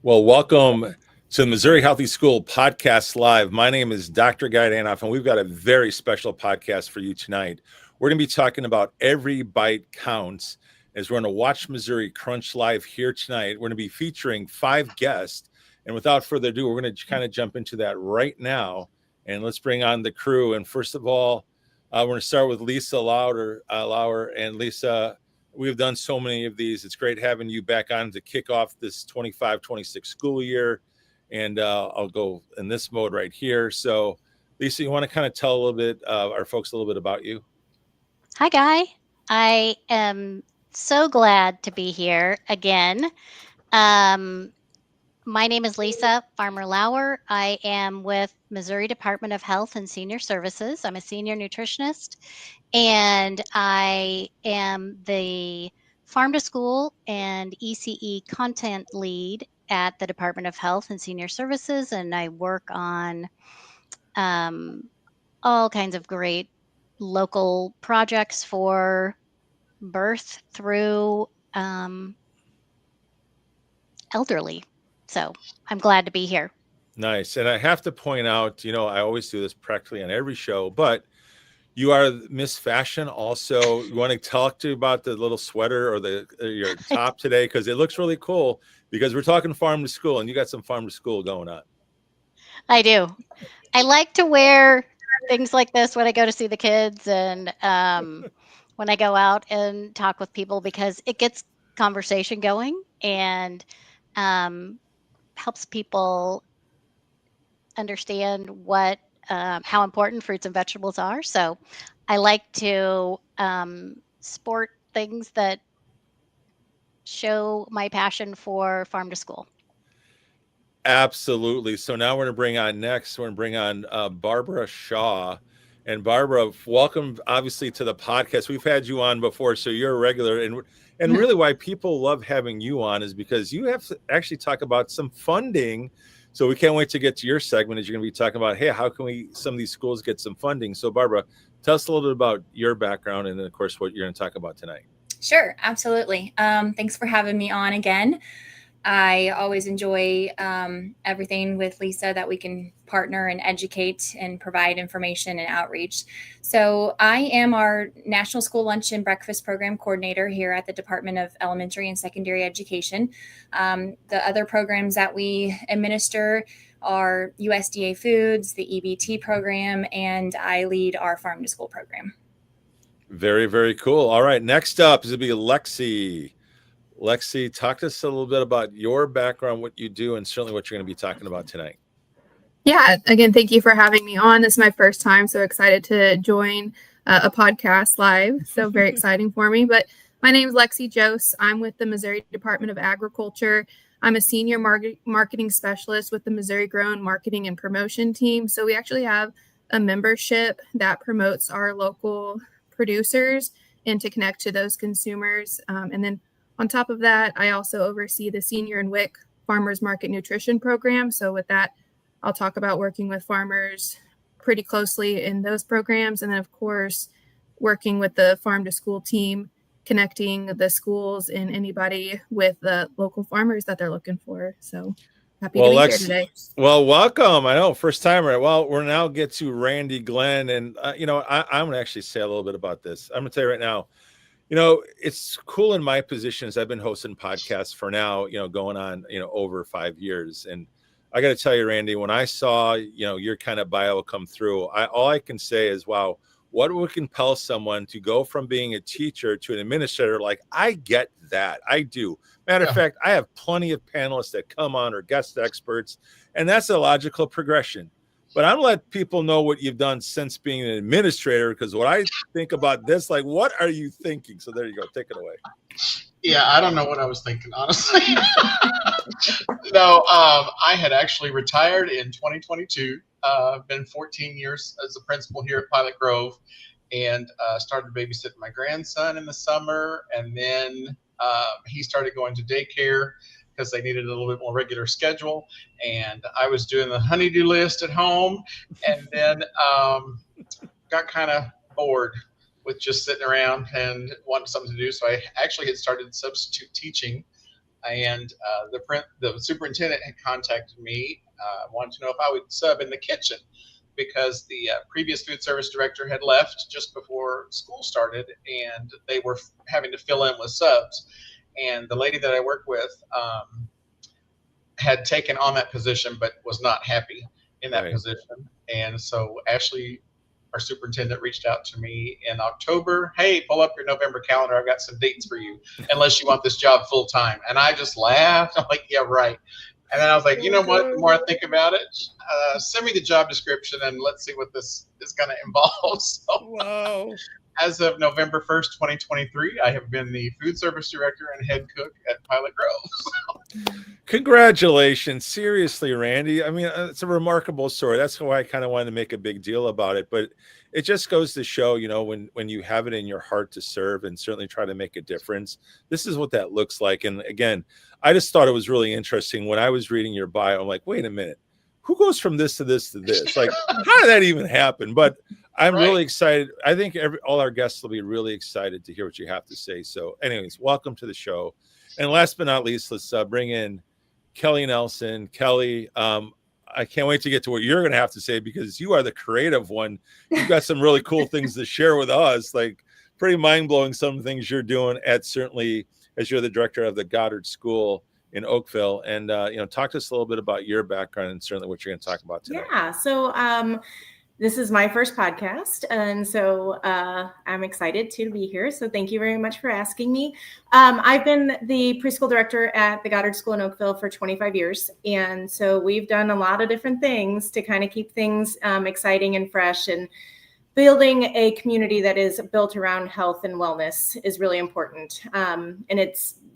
Well, welcome to the Missouri Healthy School Podcast Live. My name is Dr. Guy Danoff, and we've got a very special podcast for you tonight. We're going to be talking about Every Bite Counts as we're going to watch Missouri Crunch Live here tonight. We're going to be featuring 5 guests. And without further ado, we're going to kind of jump into that right now. And let's bring on the crew. And first of all, we're going to start with Lisa Lauer. And Lisa, we've done so many of these. It's great having you back on to kick off this 25-26 school year. And I'll go in this mode right here. So, Lisa, you want to kind of tell a little bit, our folks a little bit about you? Hi, Guy. I am so glad to be here again. My name is Lisa Farmer Lauer. I am with Missouri Department of Health and Senior Services. I'm a senior nutritionist, and I am the Farm to School and ECE content lead at the Department of Health and Senior Services, and I work on all kinds of great local projects for birth through elderly. So I'm glad to be here. Nice. And I have to point out, I always do this practically on every show, but you are Miss Fashion also. You want to talk to about the little sweater or your top today? Because it looks really cool, because we're talking farm to school and you got some farm to school going on. I do. I like to wear things like this when I go to see the kids and when I go out and talk with people, because it gets conversation going and helps people understand how important fruits and vegetables are. So I like to sport things that show my passion for farm to school. Absolutely. So now we're going to bring on Barbara Shaw. And Barbara, welcome, obviously, to the podcast. We've had you on before, so you're a regular. And really why people love having you on is because you have to actually talk about some funding. So we can't wait to get to your segment as you're going to be talking about, hey, how can some of these schools get some funding? So Barbara, tell us a little bit about your background and then, of course, what you're going to talk about tonight. Sure, absolutely. Thanks for having me on again. I always enjoy everything with Lisa that we can partner and educate and provide information and outreach. So I am our National School Lunch and Breakfast Program Coordinator here at the Department of Elementary and Secondary Education. The other programs that we administer are USDA Foods, the EBT program, and I lead our Farm to School program. Very, very cool. All right, next up is going to be Lexi. Lexi, talk to us a little bit about your background, what you do, and certainly what you're going to be talking about tonight. Yeah, again, thank you for having me on. This is my first time, so excited to join a podcast live. So very exciting for me. But my name is Lexi Jose. I'm with the Missouri Department of Agriculture. I'm a senior marketing specialist with the Missouri Grown Marketing and Promotion team. So we actually have a membership that promotes our local producers and to connect to those consumers. And then on top of that, I also oversee the Senior and WIC Farmers Market Nutrition Program. So with that, I'll talk about working with farmers pretty closely in those programs. And then, of course, working with the Farm to School team, connecting the schools and anybody with the local farmers that they're looking for. So happy to be here today. Well, welcome. I know, first timer. Well, we're now get to Randy Glenn. And, I'm going to actually say a little bit about this. I'm going to tell you right now, it's cool in my positions. I've been hosting podcasts for now, going on, over 5 years. And I got to tell you, Randy, when I saw, your kind of bio come through, all I can say is, wow, what would compel someone to go from being a teacher to an administrator? Like, I get that. I do. Matter of fact, I have plenty of panelists that come on or guest experts, and that's a logical progression. But I'm going to let people know what you've done since being an administrator, because what I think about this, like, what are you thinking? So there you go. Take it away. Yeah, I don't know what I was thinking, honestly. No, I had actually retired in 2022. Been 14 years as a principal here at Pilot Grove, and started babysitting my grandson in the summer. And then he started going to daycare because they needed a little bit more regular schedule. And I was doing the honey-do list at home, and then got kind of bored with just sitting around and wanted something to do. So I actually had started substitute teaching and the superintendent had contacted me, wanted to know if I would sub in the kitchen because the previous food service director had left just before school started, and they were having to fill in with subs. And the lady that I work with had taken on that position, but was not happy in that position. And so Ashley, our superintendent, reached out to me in October. Hey, pull up your November calendar. I've got some dates for you, unless you want this job full time. And I just laughed. I'm like, yeah, right. And then I was like, you know what? The more I think about it, send me the job description and let's see what this is going to involve. So, Wow. As of November 1st, 2023, I have been the food service director and head cook at Pilot Grove. Congratulations. Seriously, Randy. I mean, it's a remarkable story. That's why I kind of wanted to make a big deal about it. But it just goes to show, you know, when you have it in your heart to serve and certainly try to make a difference, this is what that looks like. And again, I just thought it was really interesting. When I was reading your bio, I'm like, wait a minute, who goes from this to this to this? Like, how did that even happen? But I'm really excited. I think all our guests will be really excited to hear what you have to say. So anyways, welcome to the show. And last but not least, let's bring in Kelley Nelson. Kelley, I can't wait to get to what you're going to have to say, because you are the creative one. You've got some really cool things to share with us, like pretty mind-blowing some of the things you're doing at, certainly as you're the director of the Goddard School in Oakville. And, you know, talk to us a little bit about your background and certainly what you're going to talk about today. Yeah. So this is my first podcast, and so I'm excited to be here. So thank you very much for asking me. I've been the preschool director at the Goddard School in Oakville for 25 years. And so we've done a lot of different things to kind of keep things exciting and fresh, and building a community that is built around health and wellness is really important. And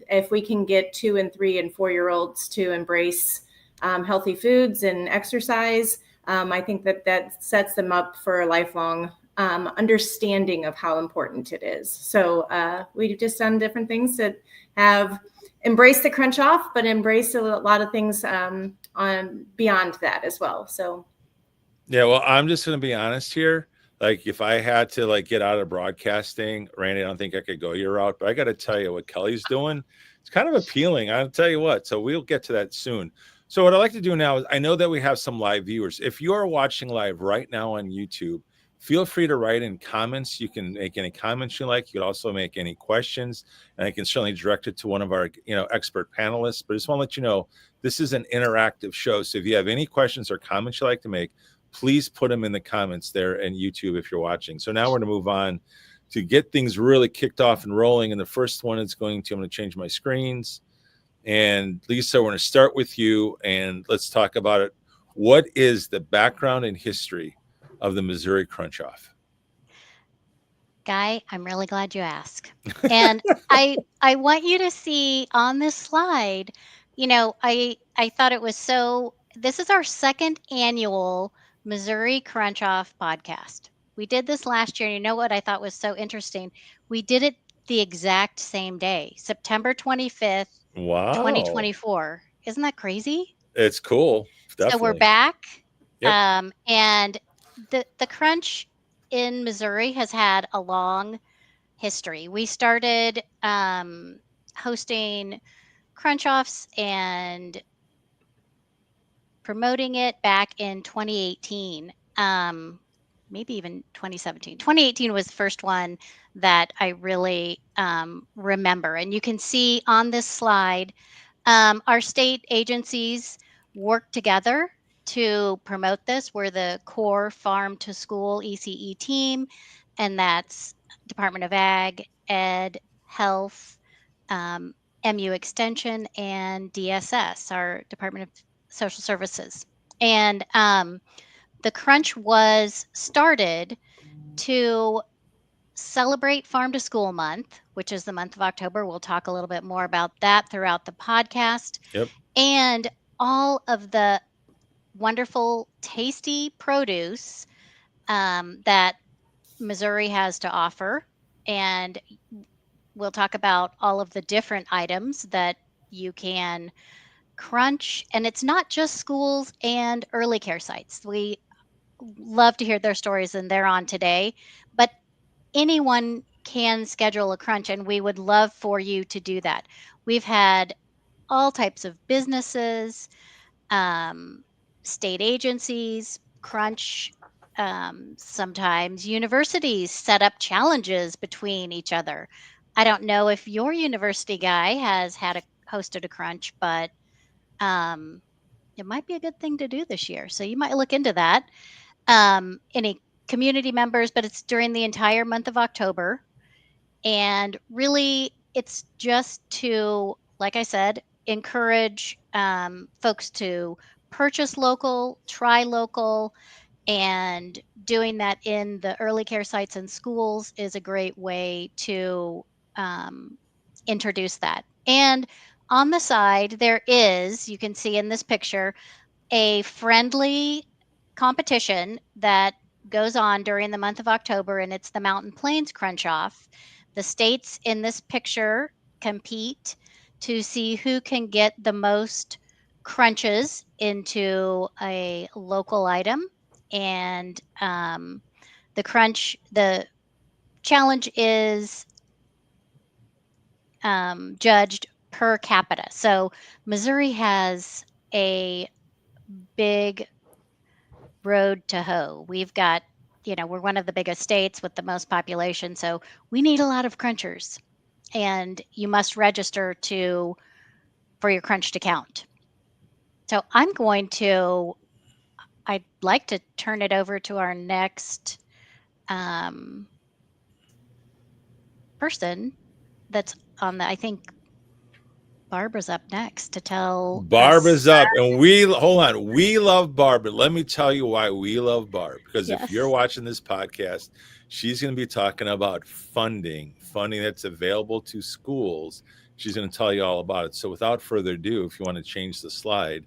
if we can get 2 and 3 and 4-year-olds to embrace healthy foods and exercise, I think that sets them up for a lifelong understanding of how important it is. So we've just done different things that have embraced the crunch off, but embraced a lot of things on beyond that as well. So, yeah, well, I'm just going to be honest here. Like, if I had to like get out of broadcasting, Randy, I don't think I could go your route, but I got to tell you what Kelley's doing. It's kind of appealing. I'll tell you what. So we'll get to that soon. So what I'd like to do now is, I know that we have some live viewers. If you are watching live right now on YouTube, feel free to write in comments. You can make any comments you like. You can also make any questions, and I can certainly direct it to one of our, expert panelists. But I just want to let you know, this is an interactive show. So if you have any questions or comments you'd like to make, please put them in the comments there in YouTube if you're watching. So now we're going to move on to get things really kicked off and rolling. And the first one is I'm going to change my screens. And Lisa, we're going to start with you, and let's talk about it. What is the background and history of the Missouri Crunch Off? Guy, I'm really glad you asked. And I want you to see on this slide, I thought it was this is our second annual Missouri Crunch Off podcast. We did this last year, and you know what I thought was so interesting? We did it the exact same day, September 25th, wow, 2024. Isn't that crazy? It's cool. Definitely. So we're back. Yep. And the crunch in Missouri has had a long history. We started hosting crunch offs and promoting it back in 2018, maybe even 2017. 2018 was the first one that I really remember. And you can see on this slide, our state agencies work together to promote this. We're the core farm to school ECE team, and that's Department of Ag, Ed, Health, MU Extension, and DSS, our Department of Social Services. And the crunch was started to celebrate Farm to School Month, which is the month of October. We'll talk a little bit more about that throughout the podcast. Yep. And all of the wonderful, tasty produce that Missouri has to offer. And we'll talk about all of the different items that you can crunch. And it's not just schools and early care sites. We love to hear their stories, and they're on today. But anyone can schedule a crunch, and we would love for you to do that. We've had all types of businesses, state agencies, Crunch. Sometimes universities set up challenges between each other. I don't know if your university guy has hosted a Crunch, but it might be a good thing to do this year. So you might look into that. Any community members, but it's during the entire month of October. And really, it's just to, like I said, encourage folks to purchase local, try local, and doing that in the early care sites and schools is a great way to introduce that. And on the side, there is, you can see in this picture, a friendly competition that goes on during the month of October, and it's the Mountain Plains Crunch Off. The states in this picture compete to see who can get the most crunches into a local item. And the challenge is judged per capita. So Missouri has a big road to hoe. We've got, we're one of the biggest states with the most population, so we need a lot of crunchers, and you must register for your crunch to count. So I'd like to turn it over to our next person that's on I think Barbara's up next to tell Barbara's up, and we love Barb, but let me tell you why we love Barb, because Yes. If you're watching this podcast, she's going to be talking about funding that's available to schools. She's going to tell you all about it. So without further ado, if you want to change the slide,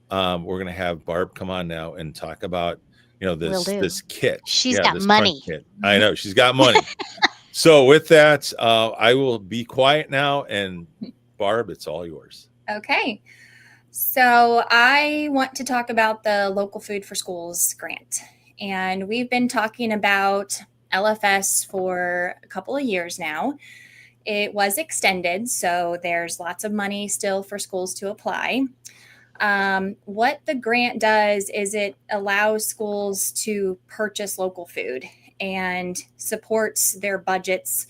we're going to have Barb come on now and talk about this kit. She's got money. Kit. I know she's got money. So with that, I will be quiet now, and Barb, it's all yours. Okay. So I want to talk about the Local Food for Schools grant. And we've been talking about LFS for a couple of years now. It was extended, so there's lots of money still for schools to apply. What the grant does is it allows schools to purchase local food and supports their budgets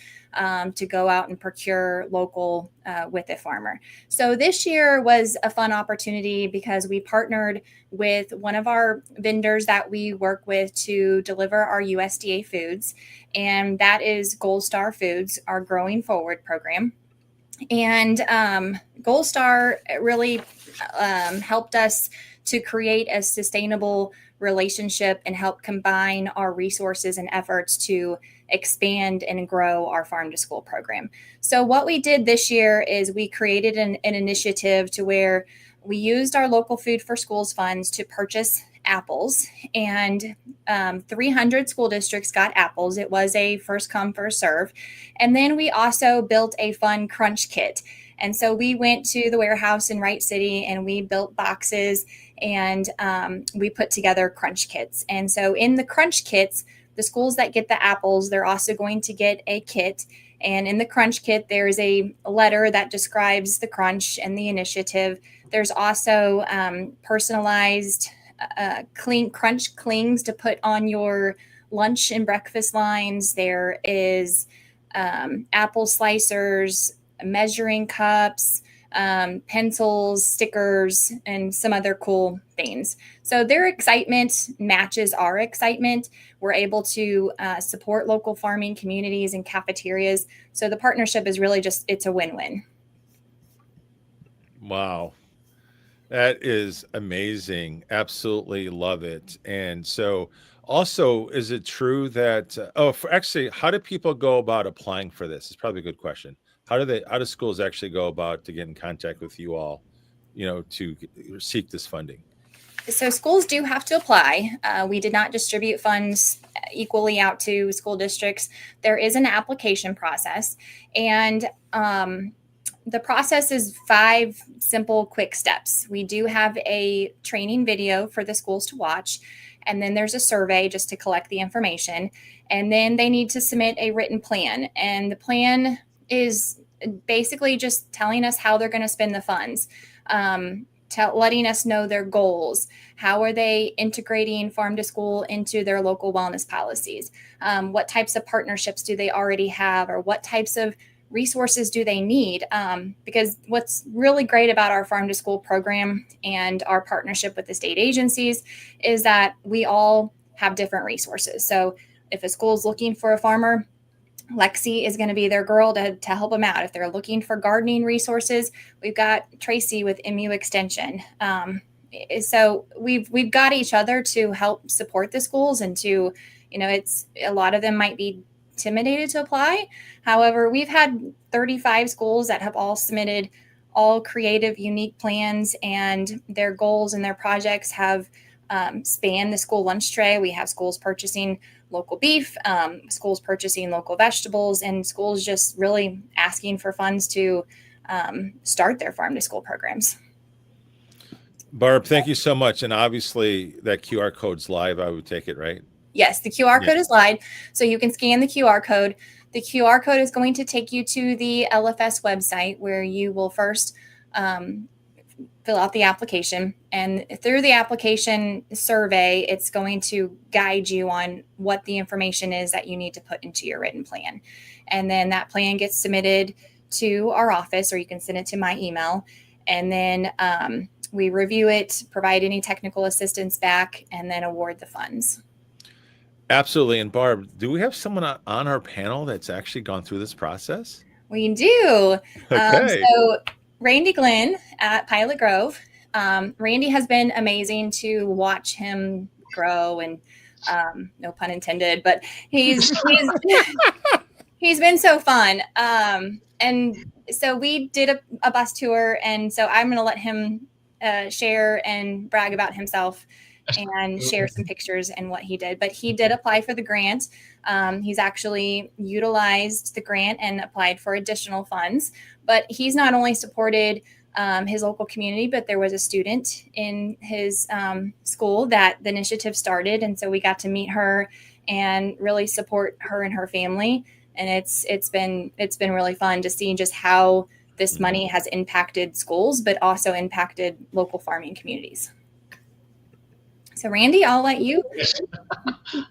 to go out and procure local with a farmer. So this year was a fun opportunity because we partnered with one of our vendors that we work with to deliver our USDA foods, and that is Gold Star Foods, our Growing Forward program. And Gold Star really helped us to create a sustainable relationship and help combine our resources and efforts to expand and grow our farm to school program. So what we did this year is we created an initiative to where we used our Local Food for Schools funds to purchase apples, and 300 school districts got apples. It was a first come, first serve. And then we also built a fun crunch kit. And so we went to the warehouse in Wright City and we built boxes, and we put together crunch kits. And so in the crunch kits, the schools that get the apples, they're also going to get a kit. And in the crunch kit, there's a letter that describes the crunch and the initiative. There's also personalized crunch clings to put on your lunch and breakfast lines. There is apple slicers, measuring cups, pencils, stickers, and some other cool things. So their excitement matches our excitement. We're able to support local farming communities and cafeterias. So the partnership is really it's a win-win. Wow. That is amazing. Absolutely love it. And so also, is it true that, how do people go about applying for this? It's probably a good question. How do schools actually go about to get in contact with you all, to seek this funding? So schools do have to apply. We did not distribute funds equally out to school districts. There is an application process, and the process is 5 simple, quick steps. We do have a training video for the schools to watch, and then there's a survey just to collect the information, and then they need to submit a written plan. And the plan is basically just telling us how they're going to spend the funds, letting us know their goals. How are they integrating farm to school into their local wellness policies? What types of partnerships do they already have, or what types of resources do they need? Because what's really great about our farm to school program and our partnership with the state agencies is that we all have different resources. So if a school is looking for a farmer, Lexi is going to be their girl to help them out. If they're looking for gardening resources, we've got Tracy with MU Extension. So we've got each other to help support the schools, and to, it's a lot of them might be intimidated to apply. However, we've had 35 schools that have all submitted all creative, unique plans, and their goals and their projects have spanned the school lunch tray. We have schools purchasing local beef, schools purchasing local vegetables, and schools just really asking for funds to start their farm to school programs. Barb, thank you so much. And obviously that QR code's live, I would take it, right? Yes, the QR code is live. So you can scan the QR code. The QR code is going to take you to the LFS website, where you will first fill out the application. And through the application survey, it's going to guide you on what the information is that you need to put into your written plan. And then that plan gets submitted to our office, or you can send it to my email. And then we review it, provide any technical assistance back, and then award the funds. Absolutely. And Barb, do we have someone on our panel that's actually gone through this process? We do. Okay. So Randy Glenn at Pilot Grove. Randy has been amazing to watch him grow, and no pun intended, but he's been so fun. And so we did a bus tour, and so I'm going to let him share and brag about himself and share some pictures and what he did. But he did apply for the grant. He's actually utilized the grant and applied for additional funds. But he's not only supported his local community, but there was a student in his school that the initiative started. And so we got to meet her and really support her and her family. And it's been really fun to see just how this money has impacted schools, but also impacted local farming communities. So Randy, I'll let you.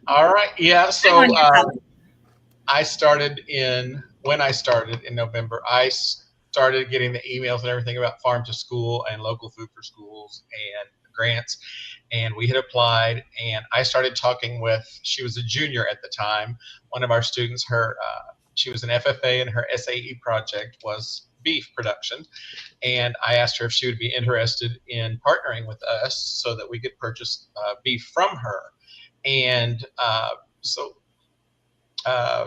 All right. Yeah. So I started in November, I started getting the emails and everything about farm to school and local food for schools and grants. And we had applied, and I started talking with, she was a junior at the time, one of our students, she was an FFA, and her SAE project was beef production. And I asked her if she would be interested in partnering with us so that we could purchase beef from her. And so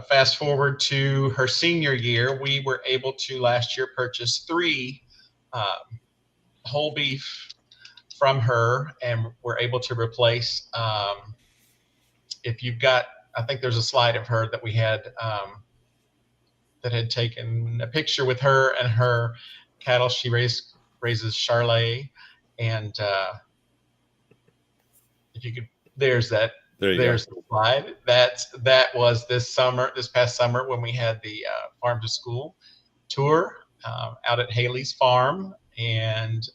fast forward to her senior year, we were able to last year purchase 3 whole beef from her, and we're able to replace, if you've got, I think there's a slide of her that we had that had taken a picture with her and her cattle. She raises Charlet, and if you could, there's the slide. That was this past summer when we had the farm to school tour out at Haley's farm, and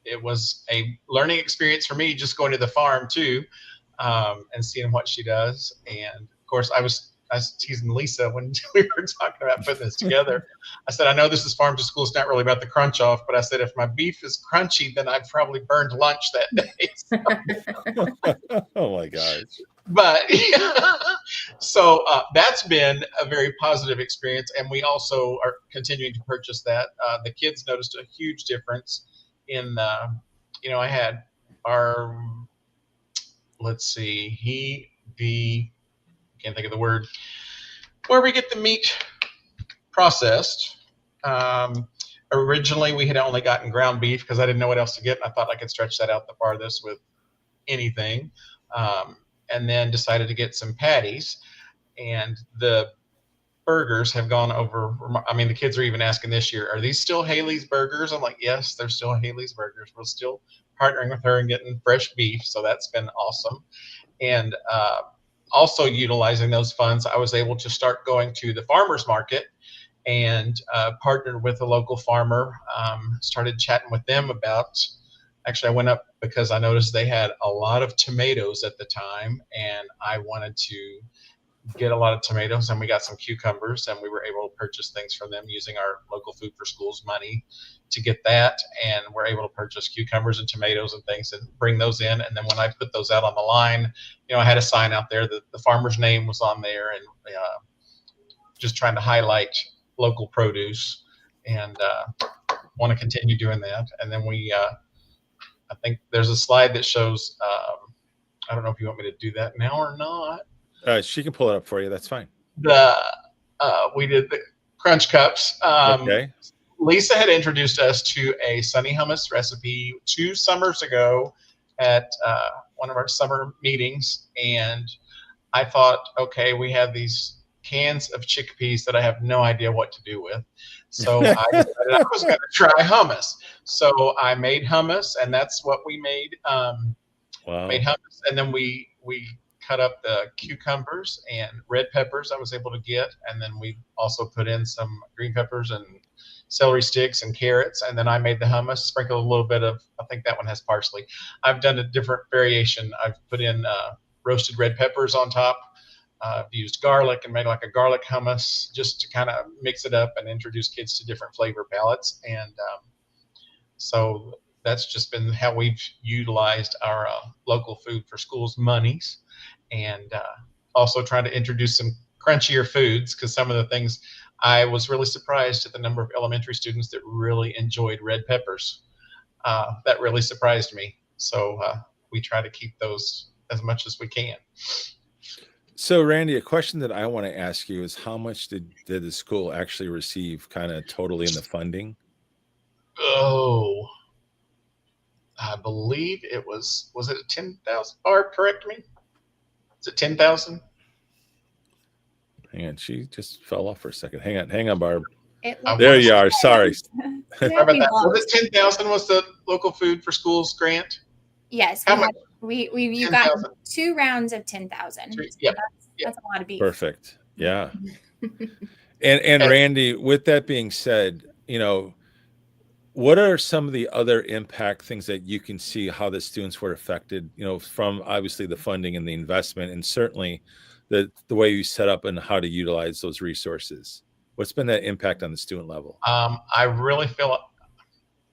it was a learning experience for me, just going to the farm too, and seeing what she does. And of course, I was teasing Lisa when we were talking about putting this together. I said, I know this is farm to school. It's not really about the crunch off, but I said, if my beef is crunchy, then I've probably burned lunch that day. Oh my gosh. But so that's been a very positive experience. And we also are continuing to purchase that. The kids noticed a huge difference in, I had our, can't think of the word, where we get the meat processed. Originally, we had only gotten ground beef because I didn't know what else to get, and I thought I could stretch that out the farthest with anything. And then decided to get some patties, and the burgers have gone over. I mean, the kids are even asking this year, are these still Haley's burgers? I'm like, yes, they're still Haley's burgers. We're still partnering with her and getting fresh beef, so that's been awesome. And also utilizing those funds, I was able to start going to the farmers market and partnered with a local farmer. Started chatting with them about. Actually, I went up because I noticed they had a lot of tomatoes at the time, and I wanted to get a lot of tomatoes, and we got some cucumbers, and we were able to purchase things from them using our local Food for Schools money to get that. And we're able to purchase cucumbers and tomatoes and things and bring those in. And then when I put those out on the line, I had a sign out there that the farmer's name was on there, and just trying to highlight local produce, and want to continue doing that. And then we, I think there's a slide that shows, I don't know if you want me to do that now or not. She can pull it up for you. That's fine. We did the crunch cups. Okay. Lisa had introduced us to a sunny hummus recipe 2 summers ago at one of our summer meetings, and I thought, okay, we have these cans of chickpeas that I have no idea what to do with. So I decided I was going to try hummus. So I made hummus, and that's what we made. Wow. Made hummus, and then we cut up the cucumbers and red peppers I was able to get, and then we also put in some green peppers and celery sticks and carrots, and then I made the hummus, sprinkled a little bit of, I think that one has parsley. I've done a different variation. I've put in roasted red peppers on top. I've used garlic and made like a garlic hummus just to kind of mix it up and introduce kids to different flavor palettes. And so that's just been how we've utilized our local Food for Schools monies, and also trying to introduce some crunchier foods, because some of the things, I was really surprised at the number of elementary students that really enjoyed red peppers. That really surprised me. So we try to keep those as much as we can. So Randy, a question that I want to ask you is, how much did the school actually receive kind of totally in the funding? Oh, I believe it was it 10,000? Barb, correct me. Is it 10,000? Hang on, she just fell off for a second. Hang on, Barb. It There you are. Sorry. Sorry about that. Was it 10,000? Was the local Food for Schools grant? Yes, How much? you got 2 rounds of 10,000. Yep. That's a lot of beef. Perfect. Yeah. And Randy, with that being said, what are some of the other impact things that you can see how the students were affected, from obviously the funding and the investment, and certainly the way you set up and how to utilize those resources? What's been that impact on the student level? I really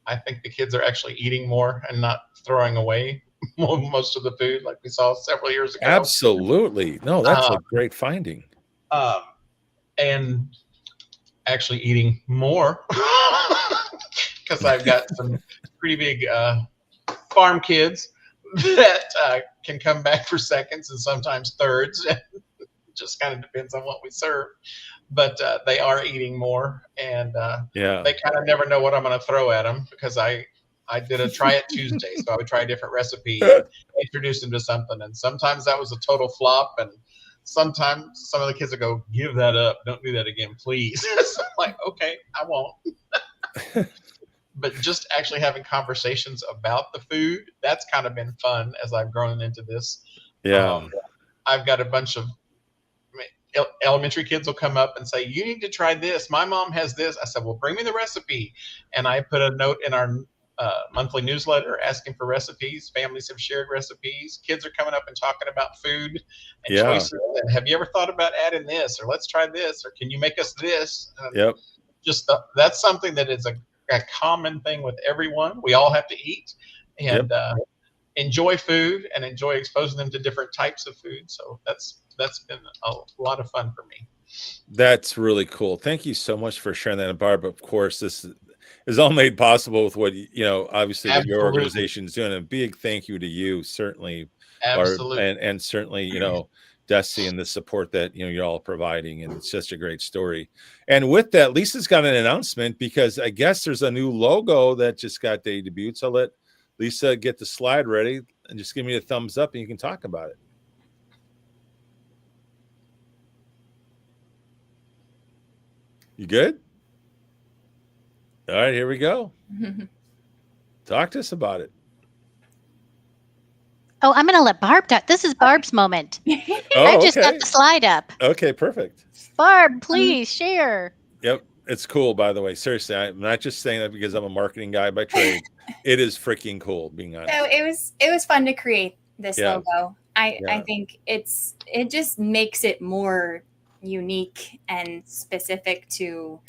I think the kids are actually eating more and not throwing away most of the food like we saw several years ago. Absolutely. No, that's a great finding. And actually eating more, because I've got some pretty big farm kids that can come back for seconds and sometimes thirds. Just kind of depends on what we serve. But they are eating more, and they kind of never know what I'm going to throw at them, because I did a Try It Tuesday. So I would try a different recipe, introduce them to something. And sometimes that was a total flop. And sometimes some of the kids would go, "Give that up. Don't do that again, please." So I'm like, okay, I won't. But just actually having conversations about the food, that's kind of been fun as I've grown into this. Yeah. I've got a bunch of elementary kids will come up and say, "You need to try this. My mom has this." I said, "Well, bring me the recipe." And I put a note in our monthly newsletter asking for recipes. Families have shared recipes. Kids are coming up and talking about food and choices. And have you ever thought about adding this? Or let's try this. Or can you make us this? Yep. Just that's something that is a common thing with everyone. We all have to eat and enjoy food and enjoy exposing them to different types of food. So that's been a lot of fun for me. That's really cool. Thank you so much for sharing that. And Barb, of course, this is all made possible with what, obviously what your organization is doing. A big thank you to you, certainly, Absolutely. Barb, and certainly, Desi, and the support that, you're all providing. And it's just a great story. And with that, Lisa's got an announcement, because I guess there's a new logo that just got debuted. So let Lisa get the slide ready and just give me a thumbs up and you can talk about it. You good? All right, here we go. Talk to us about it. Oh, I'm going to let Barb talk. This is Barb's moment. I just got the slide up. Okay, perfect. Barb, please share. Yep. It's cool, by the way. Seriously, I'm not just saying that because I'm a marketing guy by trade. It is freaking cool, being honest. So it was fun to create this Yeah. logo. I Yeah. think it just makes it more unique and specific to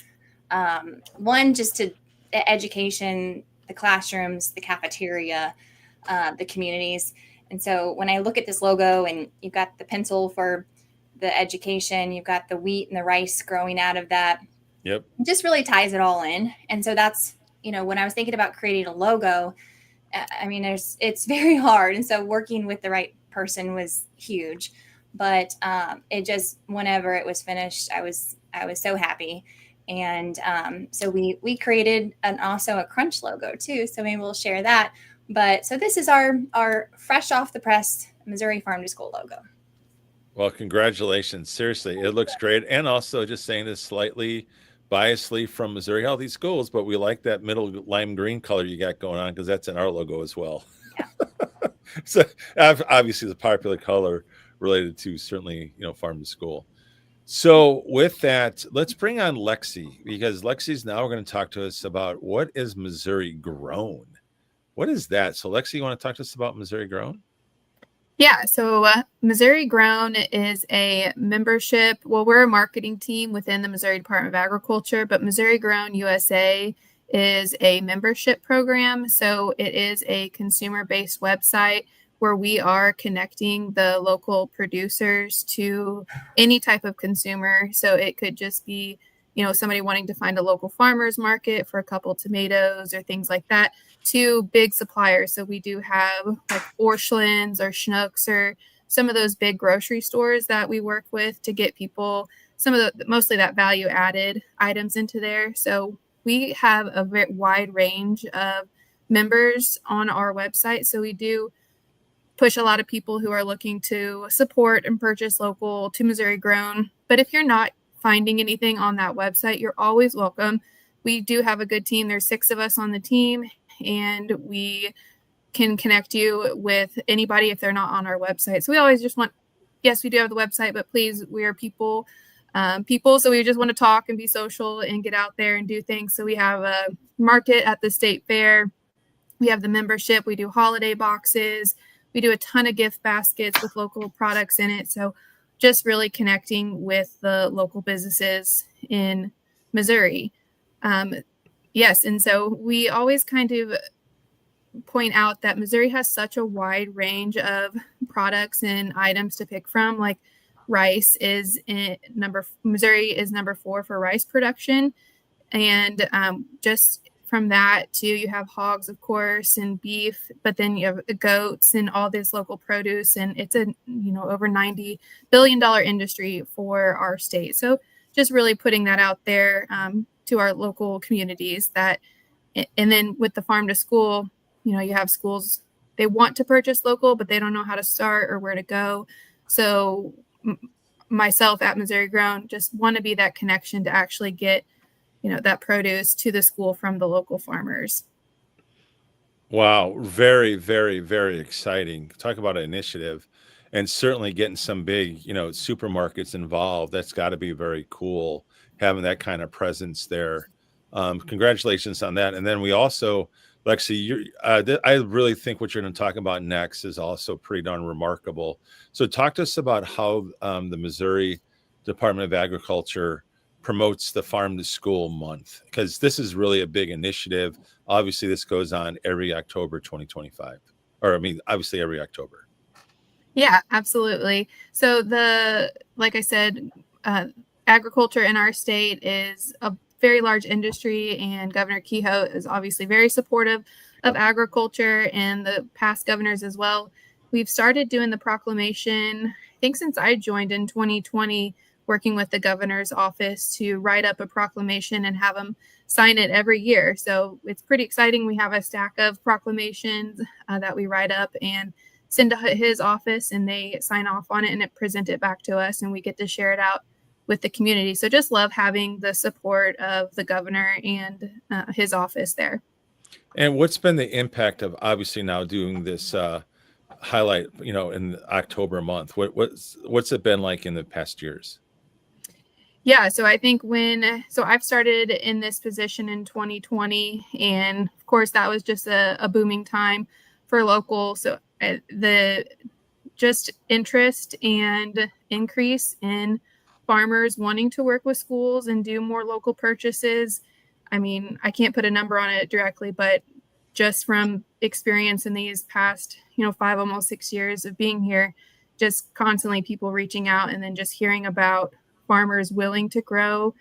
one, just to the education, the classrooms, the cafeteria, the communities. And so when I look at this logo, and you've got the pencil for the education, you've got the wheat and the rice growing out of that. Yep. It just really ties it all in. And so that's, when I was thinking about creating a logo, I mean, it's very hard. And so working with the right person was huge, but it just, whenever it was finished, I was so happy. And so we created also a crunch logo too. So maybe we'll share that. But so this is our fresh off the press Missouri Farm to School logo. Well, congratulations. Seriously, it looks great. And also just saying this slightly biasly from Missouri Healthy Schools, but we like that middle lime green color you got going on because that's in our logo as well. Yeah. So obviously the popular color related to certainly, farm to school. So with that, let's bring on Lexi, because Lexi's now going to talk to us about what is Missouri Grown. What is that? So Lexi, you want to talk to us about Missouri Grown? Yeah, so Missouri Grown is a membership. Well, we're a marketing team within the Missouri Department of Agriculture, but Missouri Grown USA is a membership program. So it is a consumer-based website where we are connecting the local producers to any type of consumer. So it could just be, somebody wanting to find a local farmer's market for a couple tomatoes or things like that, to big suppliers. So we do have like Orscheln's or Schnucks or some of those big grocery stores that we work with to get people some of the mostly that value added items into there. So we have a very wide range of members on our website. So we do push a lot of people who are looking to support and purchase local to Missouri Grown. But if you're not finding anything on that website, you're always welcome. We do have a good team. There's 6 of us on the team, and we can connect you with anybody if they're not on our website. So we always just want, yes, we do have the website, but please, we are people. So we just want to talk and be social and get out there and do things. So we have a market at the state fair. We have the membership. We do holiday boxes. We do a ton of gift baskets with local products in it. So just really connecting with the local businesses in Missouri. Yes. And so we always kind of point out that Missouri has such a wide range of products and items to pick from. Like rice Missouri is number 4 for rice production. And just from that too, you have hogs, of course, and beef, but then you have goats and all this local produce. And it's a, over $90 billion industry for our state. So just really putting that out there to our local communities and then with the farm to school, you have schools, they want to purchase local, but they don't know how to start or where to go. So myself at Missouri Grown just want to be that connection to actually get that produce to the school from the local farmers. Wow. Very, very, very exciting. Talk about an initiative, and certainly getting some big, supermarkets involved. That's got to be very cool, having that kind of presence there. Congratulations on that. And then we also, Lexi, I really think what you're going to talk about next is also pretty darn remarkable. So talk to us about how the Missouri Department of Agriculture promotes the Farm to School month, because this is really a big initiative. Obviously, this goes on every October 2025, obviously every October. Yeah, absolutely. So like I said, agriculture in our state is a very large industry, and Governor Kehoe is obviously very supportive of agriculture, and the past governors as well. We've started doing the proclamation, I think since I joined in 2020, working with the governor's office to write up a proclamation and have them sign it every year. So it's pretty exciting. We have a stack of proclamations that we write up and send to his office, and they sign off on it and present it back to us, and we get to share it out with the community. So just love having the support of the governor and his office there. And what's been the impact of obviously now doing this highlight, in the October month? What's it been like in the past years? Yeah, so I think I've started in this position in 2020, and of course that was just a booming time for local. So the just interest and increase in farmers wanting to work with schools and do more local purchases. I mean, I can't put a number on it directly, but just from experience in these past, 5, almost 6 years of being here, just constantly people reaching out and then just hearing about farmers willing to grow.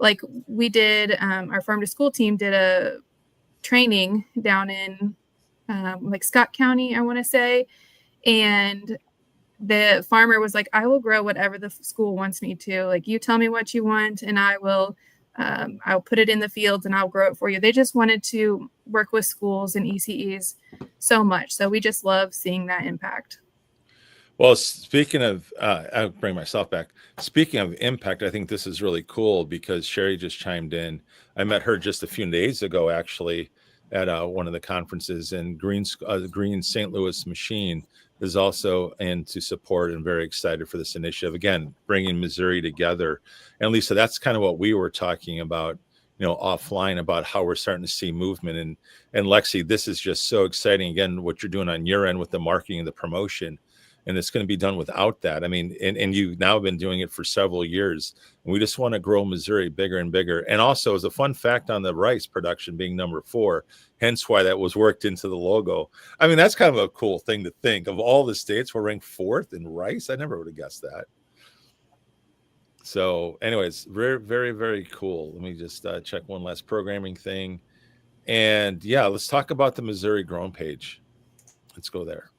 Like we did, our farm to school team did a training down in like Scott County, I want to say. And the farmer was like, I will grow whatever the school wants me to. Like, you tell me what you want and I'll put it in the fields and I'll grow it for you. They just wanted to work with schools and ECEs so much. So we just love seeing that impact. Well, speaking of, I'll bring myself back. Speaking of impact, I think this is really cool because Sherry just chimed in. I met her just a few days ago, actually, at one of the conferences, and Green St. Louis Machine is also in to support and very excited for this initiative. Again, bringing Missouri together. And Lisa, that's kind of what we were talking about, offline, about how we're starting to see movement. And Lexi, this is just so exciting. Again, what you're doing on your end with the marketing and the promotion. And it's going to be done without that. I mean, and you've now been doing it for several years. And we just want to grow Missouri bigger and bigger. And also, as a fun fact on the rice production being number 4, hence why that was worked into the logo. I mean, that's kind of a cool thing to think. Of all the states, we're ranked 4th in rice. I never would have guessed that. So anyways, very, very, very cool. Let me just check one last programming thing. And yeah, let's talk about the Missouri Grown page. Let's go there.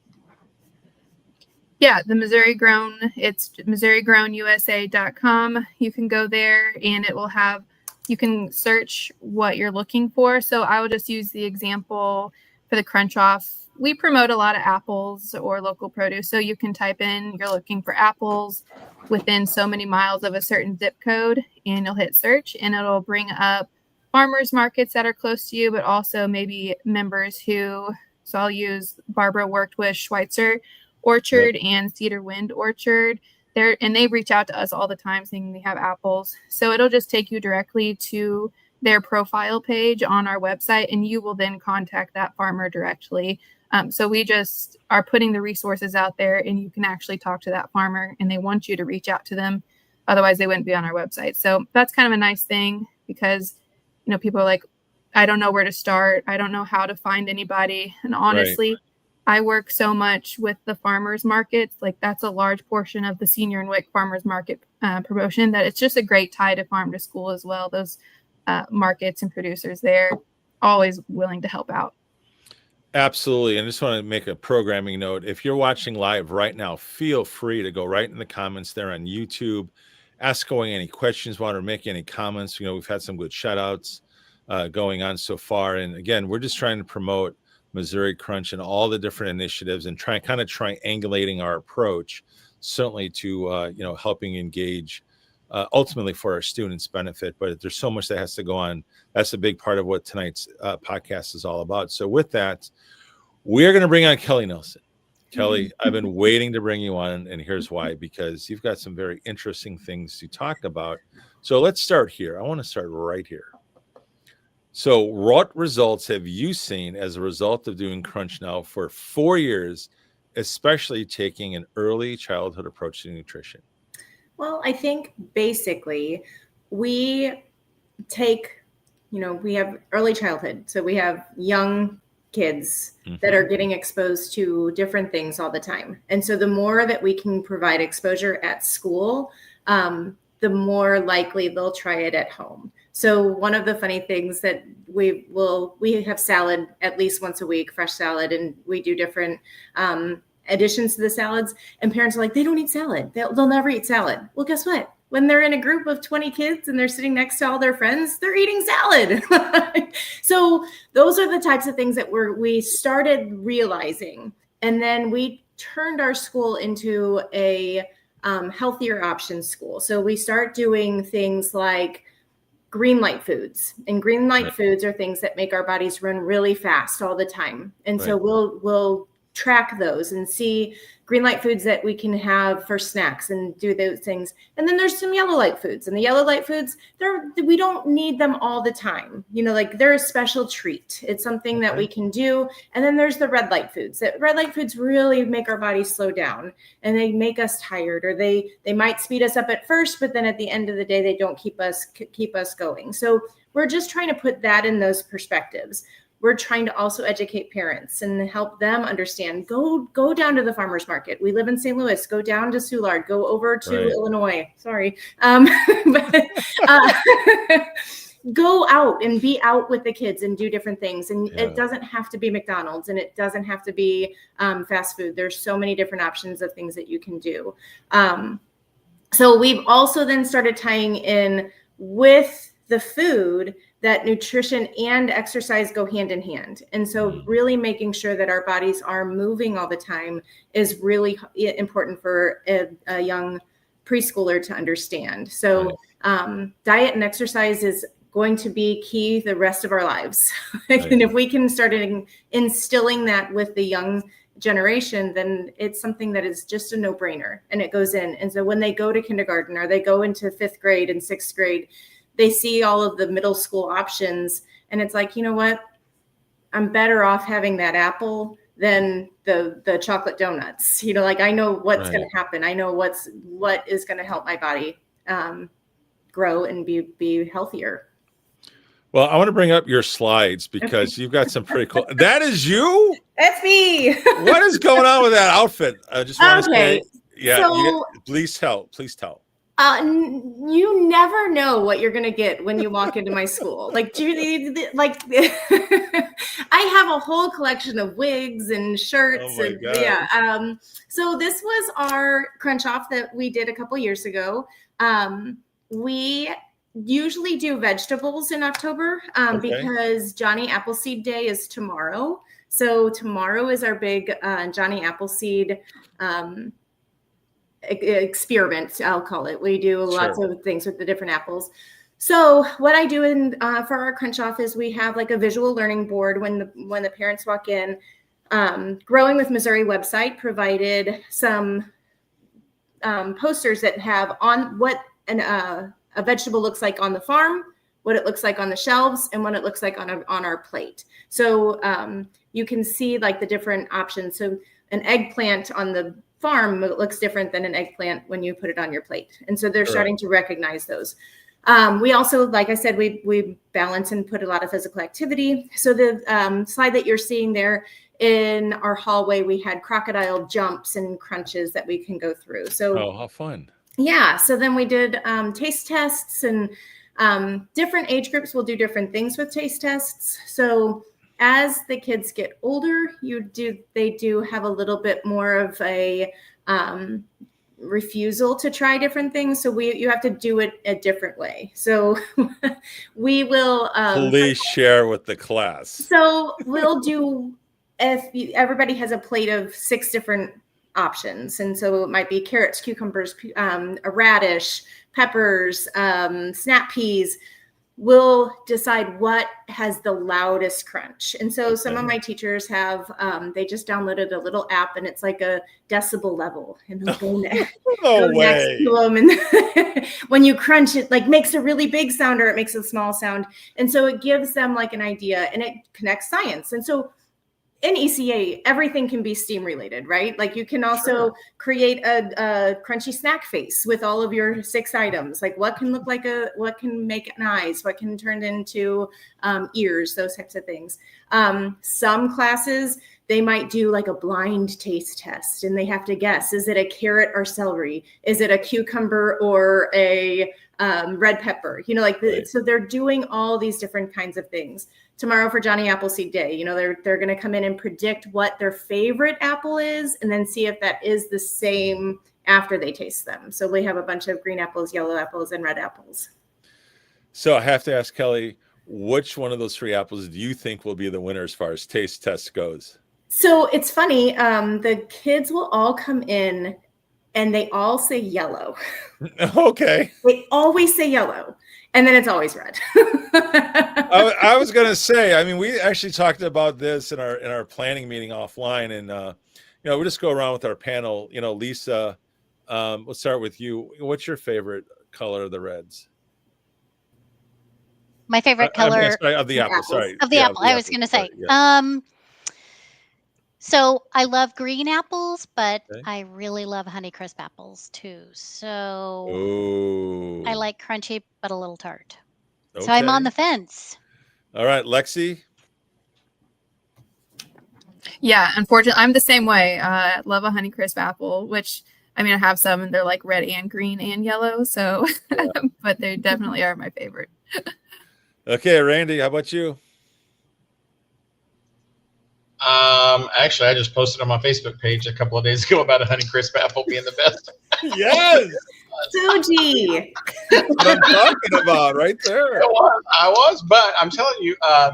Yeah, the Missouri Grown, it's MissouriGrownUSA.com. You can go there and it will have, you can search what you're looking for. So I will just use the example for the Crunch Off. We promote a lot of apples or local produce. So you can type in, you're looking for apples within so many miles of a certain zip code, and you'll hit search and it'll bring up farmers markets that are close to you, but also maybe members who, so I'll use Barbara worked with Schweitzer Orchard and Cedar Wind Orchard there, and they reach out to us all the time saying they have apples. So it'll just take you directly to their profile page on our website, and you will then contact that farmer directly. So we just are putting the resources out there, and you can actually talk to that farmer, and they want you to reach out to them. Otherwise, they wouldn't be on our website. So that's kind of a nice thing because, people are like, I don't know where to start. I don't know how to find anybody. And honestly, I work so much with the farmers markets. Like that's a large portion of the Senior and Wick farmers market promotion, that it's just a great tie to farm to school as well. Those markets and producers there, always willing to help out. Absolutely. And I just want to make a programming note. If you're watching live right now, feel free to go right in the comments there on YouTube. Ask going any questions, want to make any comments. We've had some good shout outs going on so far. And again, we're just trying to promote Missouri Crunch and all the different initiatives and triangulating our approach, certainly to, helping engage ultimately for our students' benefit. But there's so much that has to go on. That's a big part of what tonight's podcast is all about. So with that, we're going to bring on Kelley Nelson. Kelley, I've been waiting to bring you on, and here's why, because you've got some very interesting things to talk about. So let's start here. I want to start right here. So what results have you seen as a result of doing Crunch now for 4 years, especially taking an early childhood approach to nutrition? Well, I think basically we take, we have early childhood. So we have young kids that are getting exposed to different things all the time. And so the more that we can provide exposure at school, the more likely they'll try it at home. So one of the funny things that we have salad at least once a week, fresh salad, and we do different additions to the salads. And parents are like, they don't eat salad. They'll never eat salad. Well, guess what? When they're in a group of 20 kids and they're sitting next to all their friends, they're eating salad. So those are the types of things that we started realizing. And then we turned our school into a healthier options school. So we start doing things like green light foods, and green light foods are things that make our bodies run really fast all the time. And so we'll track those and see green light foods that we can have for snacks and do those things. And then there's some yellow light foods, and the yellow light foods, we don't need them all the time. Like they're a special treat. It's something that we can do. And then there's the red light foods. That red light foods really make our bodies slow down, and they make us tired, or they might speed us up at first, but then at the end of the day, they don't keep us going. So we're just trying to put that in those perspectives. We're trying to also educate parents and help them understand. Go down to the farmer's market. We live in St. Louis. Go down to Soulard. Go over to Illinois. Sorry. Go out and be out with the kids and do different things. And it doesn't have to be McDonald's, and it doesn't have to be fast food. There's so many different options of things that you can do. So we've also then started tying in with the food that nutrition and exercise go hand in hand. And so really making sure that our bodies are moving all the time is really important for a young preschooler to understand. So diet and exercise is going to be key the rest of our lives. And if we can start instilling that with the young generation, then it's something that is just a no-brainer, and it goes in. And so when they go to kindergarten, or they go into 5th grade and 6th grade, they see all of the middle school options, and it's like, you know what? I'm better off having that apple than the chocolate donuts. Like I know what's going to happen. I know what is going to help my body grow and be healthier. Well, I want to bring up your slides because you've got some pretty cool. That is you? That's me. What is going on with that outfit? I just want to say, so, please tell. You never know what you're going to get when you walk into my school. I have a whole collection of wigs and shirts. So this was our crunch off that we did a couple years ago. We usually do vegetables in October because Johnny Appleseed Day is tomorrow. So tomorrow is our big Johnny Appleseed experiment, I'll call it. We do lots of things with the different apples. So what I do for our crunch off is we have like a visual learning board when the parents walk in. Growing with Missouri website provided some posters that have on what a vegetable looks like on the farm, what it looks like on the shelves, and what it looks like on our plate. So you can see like the different options. So an eggplant on the farm looks different than an eggplant when you put it on your plate. And so they're starting to recognize those. We also, like I said, we balance and put a lot of physical activity. So the slide that you're seeing there in our hallway, we had crocodile jumps and crunches that we can go through. So how fun. Yeah. So then we did taste tests, and different age groups will do different things with taste tests. So as the kids get older, they do have a little bit more of a refusal to try different things. So you have to do it a different way. So we will please share with the class. So we'll do, everybody has a plate of 6 different options. And so it might be carrots, cucumbers, a radish, peppers, snap peas. We'll decide what has the loudest crunch. And so some of my teachers have, they just downloaded a little app, and it's like a decibel level, and they'll go next to them. And when you crunch, it like makes a really big sound, or it makes a small sound. And so it gives them like an idea, and it connects science. And so in ECA, everything can be STEAM related, right? Like you can also create a crunchy snack face with all of your 6 items. Like what can look like what can make an eyes, what can turn into ears, those types of things. Some classes, they might do like a blind taste test, and they have to guess, is it a carrot or celery? Is it a cucumber or a red pepper? So they're doing all these different kinds of things. Tomorrow for Johnny Appleseed Day, they're going to come in and predict what their favorite apple is, and then see if that is the same after they taste them. So we have a bunch of green apples, yellow apples, and red apples. So I have to ask Kelley, which one of those 3 apples do you think will be the winner as far as taste test goes? So it's funny. The kids will all come in and they all say yellow. Okay. They always say yellow. And then it's always red. I was going to say, I mean, we actually talked about this in our planning meeting offline, and we just go around with our panel. Lisa, let's start with you. What's your favorite color of the reds? My favorite color of the apple. Sorry, of the apple. I was going to say. Yeah. So I love green apples, but I really love Honeycrisp apples too. So I like crunchy, but a little tart. Okay. So I'm on the fence. All right, Lexi. Yeah, unfortunately, I'm the same way. I love a Honeycrisp apple, which, I mean, I have some and they're like red and green and yellow. So, but they definitely are my favorite. Okay, Randy, how about you? Actually, I just posted on my Facebook page a couple of days ago about a Honeycrisp apple being the best. Yes. Fuji. That's what I'm talking about right there. I was, but I'm telling you, I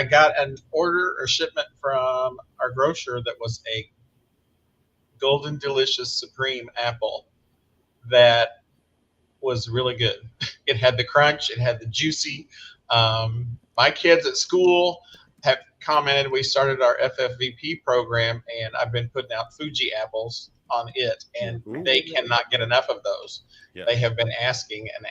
got an order or shipment from our grocer that was a Golden Delicious Supreme apple that was really good. It had the crunch, it had the juicy. My kids at school have commented, we started our FFVP program, and I've been putting out Fuji apples on it, and they cannot get enough of those. Yeah. They have been asking, and